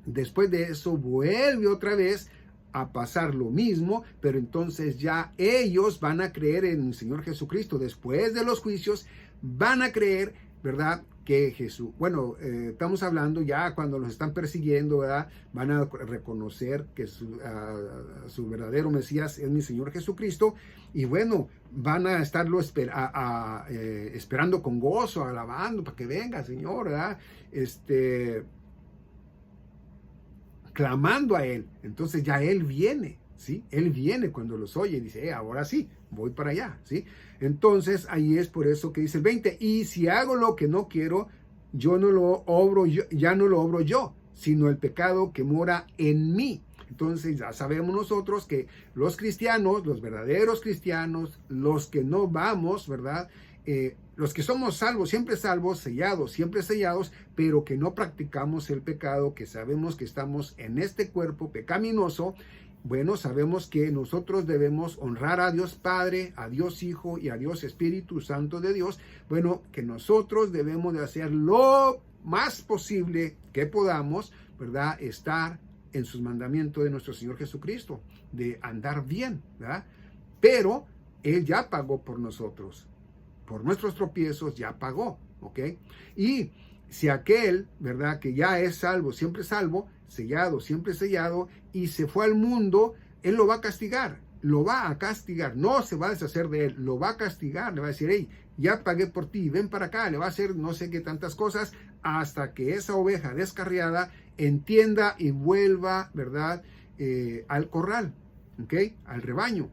A: Después de eso vuelve otra vez a pasar lo mismo, pero entonces ya ellos van a creer en el Señor Jesucristo. Después de los juicios van a creer, ¿verdad?, que Jesús, estamos hablando ya cuando los están persiguiendo, ¿verdad?, van a reconocer que su verdadero Mesías es mi Señor Jesucristo, y bueno, van a estarlo esperando con gozo, alabando, para que venga, Señor, ¿verdad?, clamando a Él. Entonces ya Él viene, ¿sí? Él viene cuando los oye y dice, ahora sí, voy para allá, ¿sí? Entonces ahí es por eso que dice el 20, y si hago lo que no quiero, ya no lo obro yo, sino el pecado que mora en mí. Entonces ya sabemos nosotros que los cristianos, los verdaderos cristianos, los que no vamos, ¿verdad?, los que somos salvos, siempre sellados, pero que no practicamos el pecado, que sabemos que estamos en este cuerpo pecaminoso, bueno, sabemos que nosotros debemos honrar a Dios Padre, a Dios Hijo y a Dios Espíritu Santo de Dios. Bueno, que nosotros debemos de hacer lo más posible que podamos, ¿verdad?, estar en sus mandamientos de nuestro Señor Jesucristo, de andar bien, ¿verdad? Pero Él ya pagó por nosotros. Por nuestros tropiezos ya pagó, ¿ok? Y si aquel, ¿verdad?, que ya es salvo, sellado, siempre sellado, y se fue al mundo, Él lo va a castigar, no se va a deshacer de él, lo va a castigar, le va a decir, hey, ya pagué por ti, ven para acá, le va a hacer no sé qué tantas cosas, hasta que esa oveja descarriada entienda y vuelva, ¿verdad? Al corral, ¿ok? Al rebaño.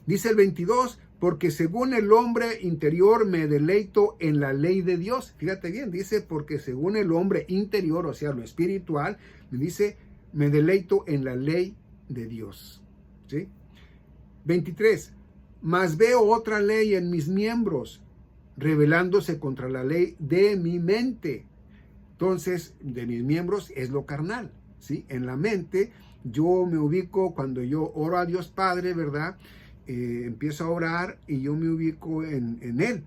A: Dice el 22, porque según el hombre interior me deleito en la ley de Dios. Fíjate bien, dice, porque según el hombre interior, o sea, lo espiritual, me dice, me deleito en la ley de Dios. ¿Sí? 23, mas veo otra ley en mis miembros, rebelándose contra la ley de mi mente. Entonces, de mis miembros es lo carnal, ¿sí? En la mente, yo me ubico cuando yo oro a Dios Padre, ¿verdad? Empiezo a orar y yo me ubico en Él.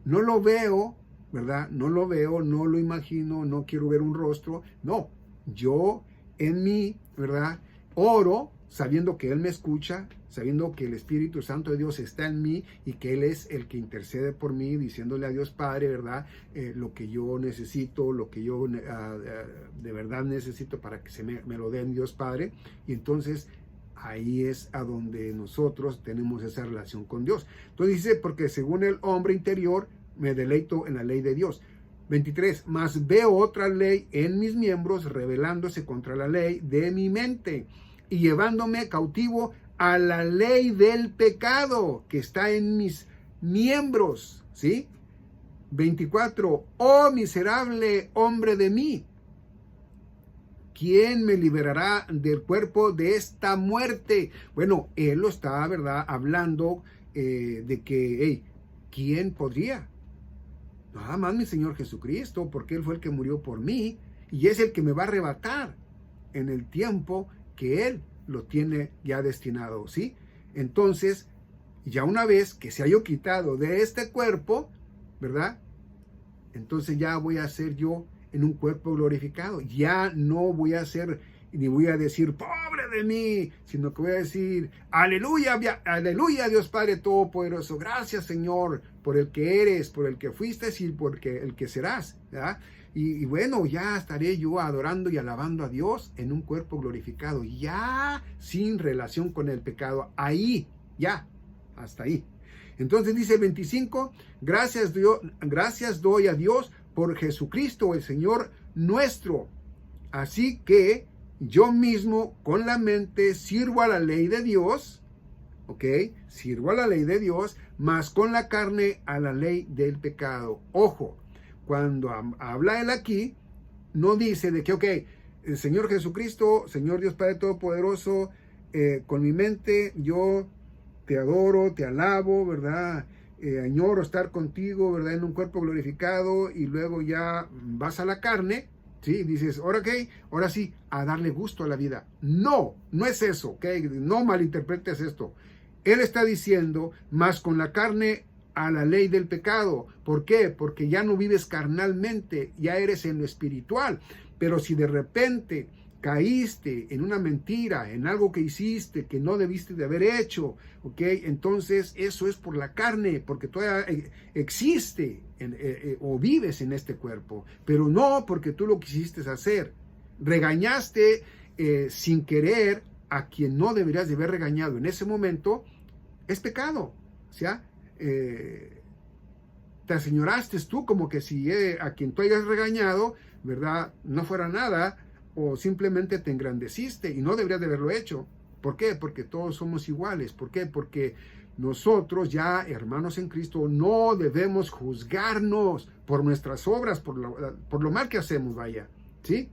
A: No lo veo, ¿verdad? No lo veo, no lo imagino, no quiero ver un rostro. No, yo en mí, ¿verdad? Oro sabiendo que Él me escucha, sabiendo que el Espíritu Santo de Dios está en mí y que Él es el que intercede por mí, diciéndole a Dios Padre, ¿verdad? Lo que yo necesito, lo que yo de verdad necesito para que me lo den Dios Padre. Y entonces ahí es a donde nosotros tenemos esa relación con Dios. Entonces dice, porque según el hombre interior me deleito en la ley de Dios. 23, mas veo otra ley en mis miembros rebelándose contra la ley de mi mente y llevándome cautivo a la ley del pecado que está en mis miembros, ¿sí? 24, oh miserable hombre de mí, ¿quién me liberará del cuerpo de esta muerte? Bueno, él lo está, ¿verdad? Hablando de que, hey, ¿quién podría? Nada más mi Señor Jesucristo, porque Él fue el que murió por mí y es el que me va a arrebatar en el tiempo que Él lo tiene ya destinado, ¿sí? Entonces, ya una vez que se haya quitado de este cuerpo, ¿verdad? Entonces ya voy a ser yo en un cuerpo glorificado. Ya no voy a ser, ni voy a decir, pobre de mí, sino que voy a decir, aleluya, aleluya, Dios Padre Todopoderoso. Gracias, Señor, por el que eres, por el que fuiste y por el que serás, ¿verdad? Y bueno, ya estaré yo adorando y alabando a Dios en un cuerpo glorificado, ya sin relación con el pecado. Ahí, ya, hasta ahí. Entonces dice el 25, gracias doy a Dios por Jesucristo, el Señor nuestro. Así que yo mismo con la mente sirvo a la ley de Dios, ¿ok? Sirvo a la ley de Dios, mas con la carne a la ley del pecado. Ojo, cuando habla él aquí, no dice de que, ok, el Señor Jesucristo, Señor Dios Padre Todopoderoso, con mi mente yo te adoro, te alabo, ¿verdad? Añoro estar contigo, ¿verdad? En un cuerpo glorificado y luego ya vas a la carne, ¿sí? Dices, ahora qué, ahora sí, a darle gusto a la vida. No, no es eso, ¿ok? No malinterpretes esto. Él está diciendo, más con la carne a la ley del pecado. ¿Por qué? Porque ya no vives carnalmente, ya eres en lo espiritual. Pero si de repente caíste en una mentira, en algo que hiciste que no debiste de haber hecho, ¿ok? Entonces eso es por la carne, porque todavía existe o vives en este cuerpo, pero no porque tú lo quisiste hacer. Regañaste sin querer a quien no deberías de haber regañado en ese momento, es pecado, o sea, te aseñoraste tú como que si a quien tú hayas regañado, ¿verdad? No fuera nada, o simplemente te engrandeciste y no deberías de haberlo hecho. ¿Por qué? Porque todos somos iguales. ¿Por qué? Porque nosotros ya, hermanos en Cristo, no debemos juzgarnos por nuestras obras, por lo mal que hacemos, vaya, ¿sí?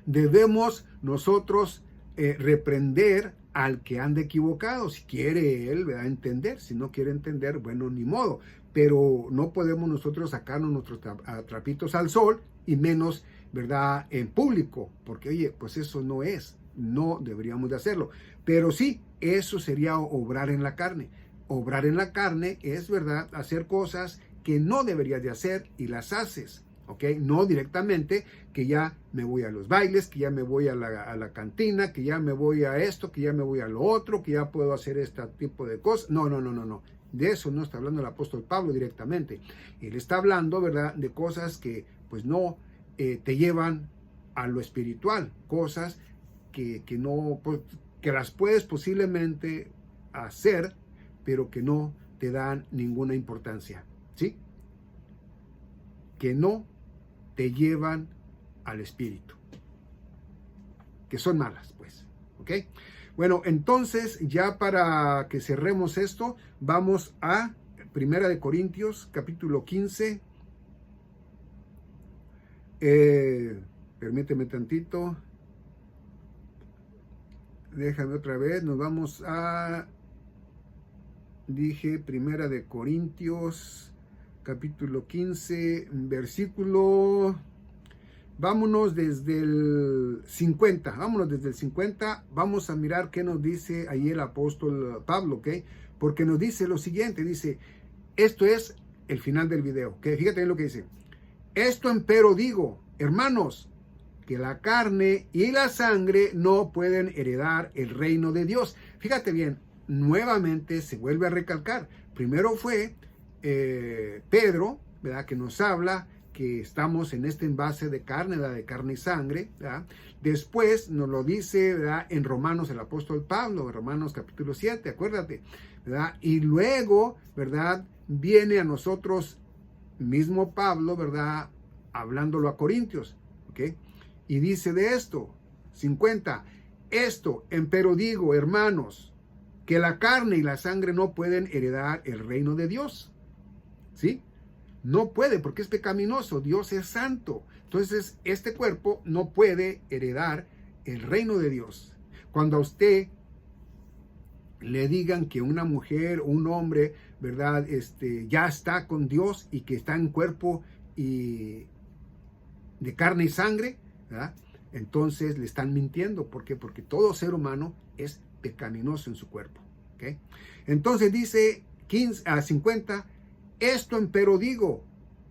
A: Debemos nosotros reprender al que anda equivocado, si quiere él, ¿verdad?, entender. Si no quiere entender, bueno, ni modo. Pero no podemos nosotros sacarnos nuestros trapitos al sol y menos, ¿verdad?, en público, porque oye, pues eso no deberíamos de hacerlo. Pero sí, eso sería obrar en la carne. Obrar en la carne es, ¿verdad?, hacer cosas que no deberías de hacer y las haces, ¿ok? No directamente que ya me voy a los bailes, que ya me voy a la cantina, que ya me voy a esto, que ya me voy a lo otro, que ya puedo hacer este tipo de cosas. No. De eso no está hablando el apóstol Pablo directamente. Él está hablando, ¿verdad?, de cosas que pues no te llevan a lo espiritual, cosas que no, pues, que las puedes posiblemente hacer, pero que no te dan ninguna importancia, ¿sí? que no te llevan al Espíritu, que son malas, pues, ¿ok? Bueno, entonces, ya para que cerremos esto, vamos a 1 Corintios, capítulo 15. Permíteme tantito. Déjame otra vez, nos vamos a... Dije 1 Corintios, capítulo 15, versículo... Vámonos desde el 50, vamos a mirar qué nos dice ahí el apóstol Pablo, ¿ok? Porque nos dice lo siguiente, dice, esto es el final del video, ¿ok? Fíjate bien lo que dice. Esto empero digo, hermanos, que la carne y la sangre no pueden heredar el reino de Dios. Fíjate bien, nuevamente se vuelve a recalcar. Primero fue Pedro, ¿verdad? Que nos habla que estamos en este envase de carne, ¿verdad? De carne y sangre, ¿verdad? Después nos lo dice, ¿verdad? En Romanos el apóstol Pablo, en Romanos capítulo 7, acuérdate, ¿verdad? Y luego, ¿verdad? Viene a nosotros mismo Pablo, ¿verdad? Hablándolo a Corintios, ¿ok? Y dice de esto, 50, esto, empero digo, hermanos, que la carne y la sangre no pueden heredar el reino de Dios, ¿sí? No puede porque es pecaminoso, Dios es santo. Entonces, este cuerpo no puede heredar el reino de Dios. Cuando a usted le digan que una mujer o un hombre, ¿verdad? Ya está con Dios y que está en cuerpo y de carne y sangre, ¿verdad? Entonces le están mintiendo. ¿Por qué? Porque todo ser humano es pecaminoso en su cuerpo, ¿ok? Entonces dice 50, esto empero digo,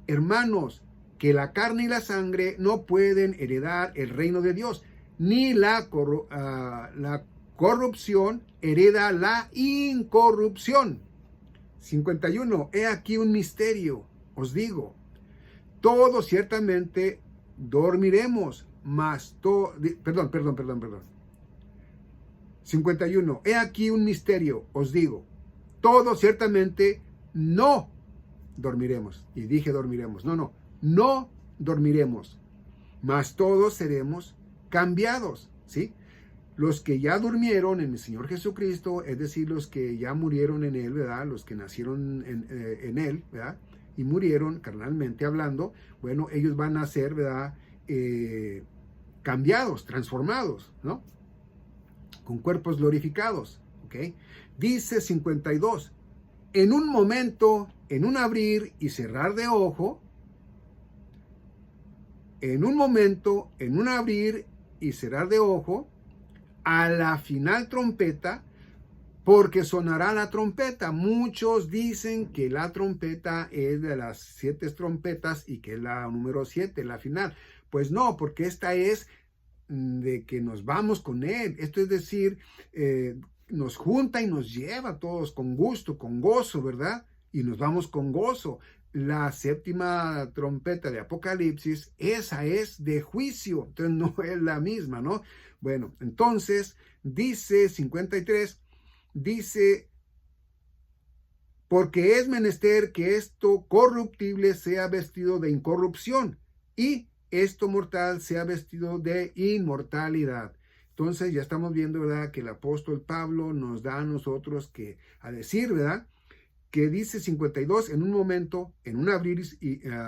A: hermanos, que la carne y la sangre no pueden heredar el reino de Dios, ni la corrupción hereda la incorrupción. 51, he aquí un misterio, os digo, todos ciertamente dormiremos, mas perdón. 51, he aquí un misterio, os digo, todos ciertamente no dormiremos. Y dije dormiremos. No dormiremos. Mas todos seremos cambiados, ¿sí? Los que ya durmieron en el Señor Jesucristo, es decir, los que ya murieron en Él, ¿verdad? Los que nacieron en Él, ¿verdad? Y murieron carnalmente hablando, bueno, ellos van a ser, ¿verdad? Cambiados, transformados, ¿no? Con cuerpos glorificados, ¿ok? Dice 52, en un momento, en un abrir y cerrar de ojo, en un momento, en un abrir y cerrar de ojo, a la final trompeta, porque sonará la trompeta. Muchos dicen que la trompeta es de las 7 trompetas y que es la número 7, la final. Pues no, porque esta es de que nos vamos con Él. Esto es decir, nos junta y nos lleva todos con gusto, con gozo, ¿verdad? Y nos vamos con gozo. La 7ª trompeta de Apocalipsis, esa es de juicio, entonces no es la misma, ¿no? Bueno, entonces dice 53, dice, porque es menester que esto corruptible sea vestido de incorrupción y esto mortal sea vestido de inmortalidad. Entonces ya estamos viendo, ¿verdad? Que el apóstol Pablo nos da a nosotros que a decir, ¿verdad? Que dice 52, en un momento, en un abrir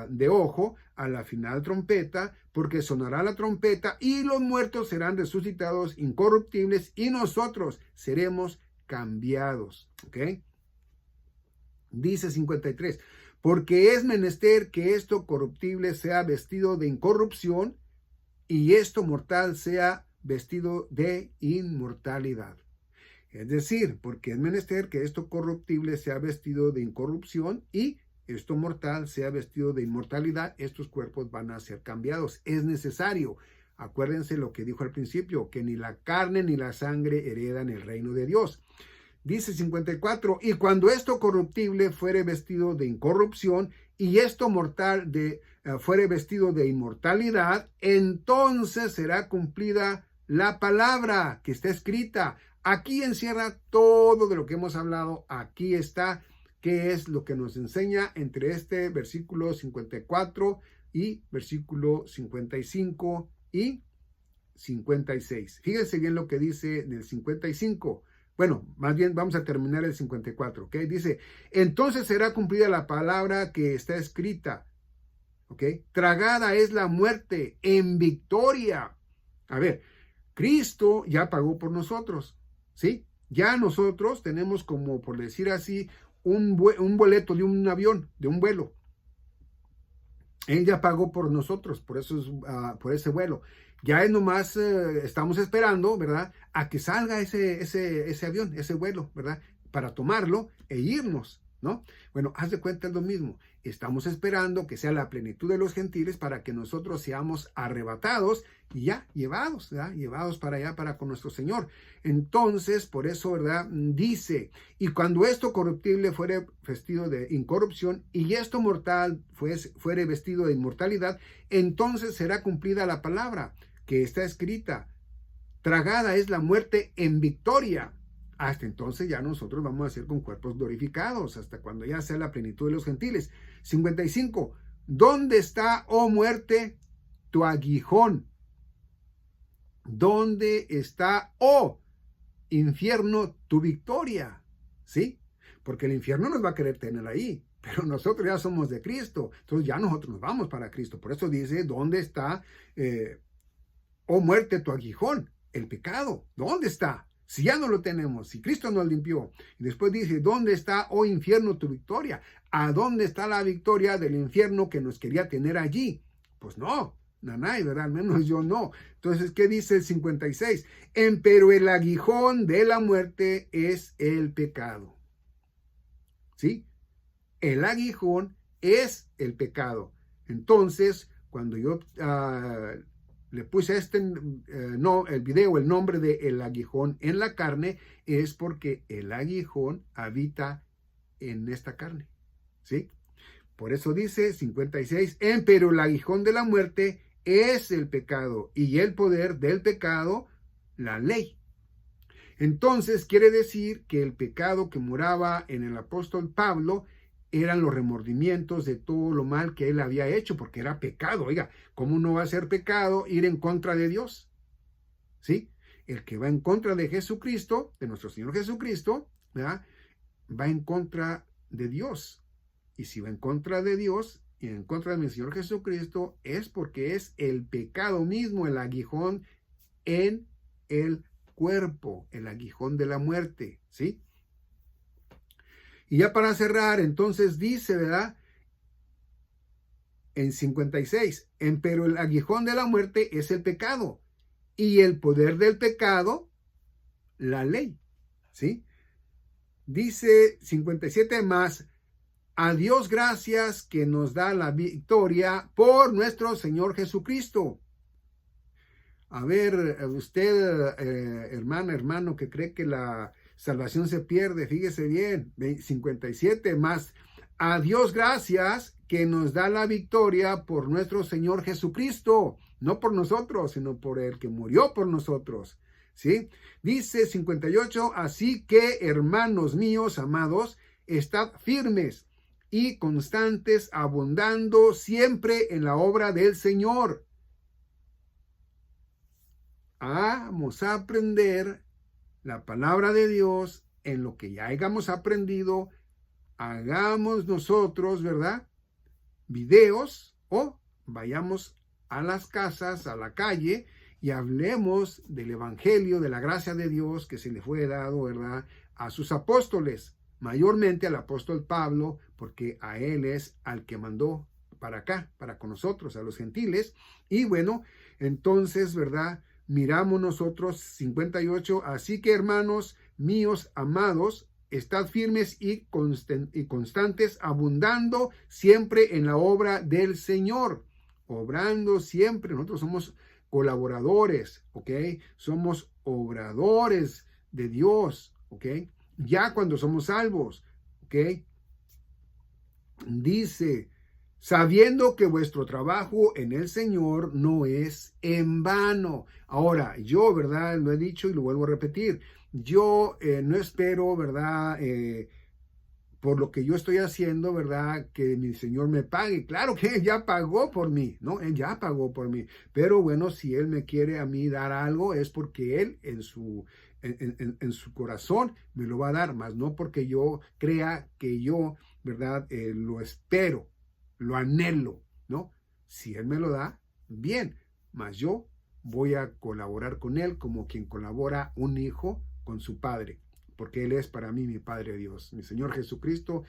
A: de ojo, a la final trompeta, porque sonará la trompeta y los muertos serán resucitados incorruptibles y nosotros seremos cambiados, ¿ok? Dice 53, porque es menester que esto corruptible sea vestido de incorrupción y esto mortal sea vestido de inmortalidad. Es decir, porque es menester que esto corruptible sea vestido de incorrupción y esto mortal sea vestido de inmortalidad. Estos cuerpos van a ser cambiados. Es necesario. Acuérdense lo que dijo al principio, que ni la carne ni la sangre heredan el reino de Dios. Dice 54, y cuando esto corruptible fuere vestido de incorrupción y esto mortal fuere vestido de inmortalidad, entonces será cumplida la palabra que está escrita. Aquí encierra todo de lo que hemos hablado. Aquí está, qué es lo que nos enseña entre este versículo 54 y versículo 55 y 56. Fíjense bien lo que dice del 55. Bueno, más bien vamos a terminar el 54, ¿ok? Dice, entonces será cumplida la palabra que está escrita, ¿ok? Tragada es la muerte en victoria. A ver, Cristo ya pagó por nosotros, ¿sí? Ya nosotros tenemos como, por decir así, un boleto de un avión, de un vuelo. Él ya pagó por nosotros, por eso por ese vuelo. Ya es nomás estamos esperando, ¿verdad? A que salga ese avión, ese vuelo, ¿verdad? Para tomarlo e irnos, ¿no? Bueno, haz de cuenta es lo mismo. Estamos esperando que sea la plenitud de los gentiles para que nosotros seamos arrebatados y ya llevados, ¿verdad? Llevados para allá, para con nuestro Señor. Entonces, por eso, ¿verdad? Dice, y cuando esto corruptible fuere vestido de incorrupción y esto mortal fuere vestido de inmortalidad, entonces será cumplida la palabra que está escrita. Tragada es la muerte en victoria. Hasta entonces ya nosotros vamos a ser con cuerpos glorificados, hasta cuando ya sea la plenitud de los gentiles. 55. ¿Dónde está, oh muerte, tu aguijón? ¿Dónde está, oh infierno, tu victoria? ¿Sí? Porque el infierno nos va a querer tener ahí, pero nosotros ya somos de Cristo, entonces ya nosotros nos vamos para Cristo. Por eso dice, ¿dónde está, oh muerte, tu aguijón? El pecado, ¿dónde está? Si ya no lo tenemos, si Cristo nos limpió. Y después dice, ¿dónde está, oh infierno, tu victoria? ¿A dónde está la victoria del infierno que nos quería tener allí? Pues no, nanay, ¿verdad? Al menos yo no. Entonces, ¿qué dice el 56? Pero el aguijón de la muerte es el pecado. ¿Sí? El aguijón es el pecado. Entonces, cuando yo le puse el video, el nombre de el aguijón en la carne, es porque el aguijón habita en esta carne, ¿sí? Por eso dice 56, pero el aguijón de la muerte es el pecado y el poder del pecado, la ley. Entonces quiere decir que el pecado que moraba en el apóstol Pablo eran los remordimientos de todo lo mal que él había hecho, porque era pecado. Oiga, ¿cómo no va a ser pecado ir en contra de Dios? ¿Sí? El que va en contra de Jesucristo, de nuestro Señor Jesucristo, ¿verdad? Va en contra de Dios. Y si va en contra de Dios y en contra de mi Señor Jesucristo, es porque es el pecado mismo, el aguijón en el cuerpo, el aguijón de la muerte, ¿sí? Y ya para cerrar, entonces dice, ¿verdad? En 56, pero el aguijón de la muerte es el pecado y el poder del pecado, la ley, ¿sí? Dice 57 más, a Dios gracias que nos da la victoria por nuestro Señor Jesucristo. A ver, usted, hermano, que cree que la salvación se pierde, fíjese bien, 57 más, a Dios gracias que nos da la victoria por nuestro Señor Jesucristo, no por nosotros, sino por el que murió por nosotros, ¿sí? Dice 58, así que, hermanos míos, amados, estad firmes y constantes, abundando siempre en la obra del Señor. Vamos a aprender la palabra de Dios en lo que ya hayamos aprendido. Hagamos nosotros, ¿verdad? Videos o vayamos a las casas, a la calle y hablemos del evangelio, de la gracia de Dios que se le fue dado, ¿verdad? A sus apóstoles, mayormente al apóstol Pablo, porque a él es al que mandó para acá, para con nosotros, a los gentiles. Y bueno, entonces, ¿verdad? Miramos nosotros 58, así que hermanos míos amados, estad firmes y constantes, abundando siempre en la obra del Señor, obrando siempre. Nosotros somos colaboradores, ¿ok? Somos obradores de Dios, ¿ok? Ya cuando somos salvos, ¿ok? Dice, sabiendo que vuestro trabajo en el Señor no es en vano. Ahora, yo, ¿verdad? Lo he dicho y lo vuelvo a repetir. Yo no espero, ¿verdad? por lo que yo estoy haciendo, ¿verdad? Que mi Señor me pague. Claro que Él ya pagó por mí, ¿no? Él ya pagó por mí. Pero bueno, si Él me quiere a mí dar algo, es porque Él en su corazón me lo va a dar, más no porque yo crea que yo, ¿verdad? Lo espero, lo anhelo, ¿no? Si Él me lo da, bien, mas yo voy a colaborar con Él como quien colabora un hijo con su padre, porque Él es para mí mi Padre Dios, mi Señor Jesucristo,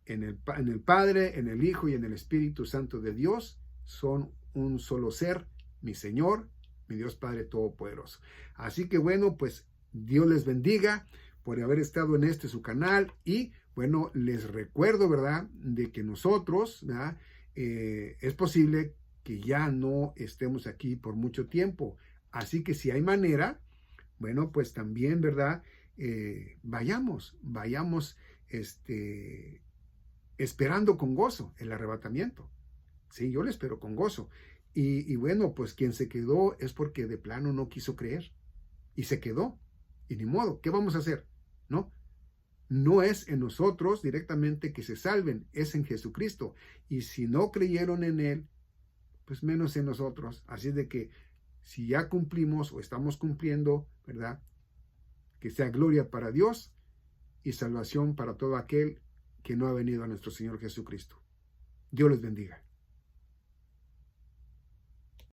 A: en el Padre, en el Hijo y en el Espíritu Santo de Dios, son un solo ser, mi Señor, mi Dios Padre Todopoderoso. Así que bueno, pues Dios les bendiga por haber estado en su canal y bueno, les recuerdo, ¿verdad?, de que nosotros, ¿verdad?, es posible que ya no estemos aquí por mucho tiempo. Así que si hay manera, bueno, pues también, ¿verdad? Vayamos, esperando con gozo el arrebatamiento. Sí, yo le espero con gozo. Y bueno, pues quien se quedó es porque de plano no quiso creer y se quedó. Y ni modo, ¿qué vamos a hacer? ¿No? No es en nosotros directamente que se salven, es en Jesucristo. Y si no creyeron en Él, pues menos en nosotros. Así es de que si ya cumplimos o estamos cumpliendo, ¿verdad? Que sea gloria para Dios y salvación para todo aquel que no ha venido a nuestro Señor Jesucristo. Dios les bendiga.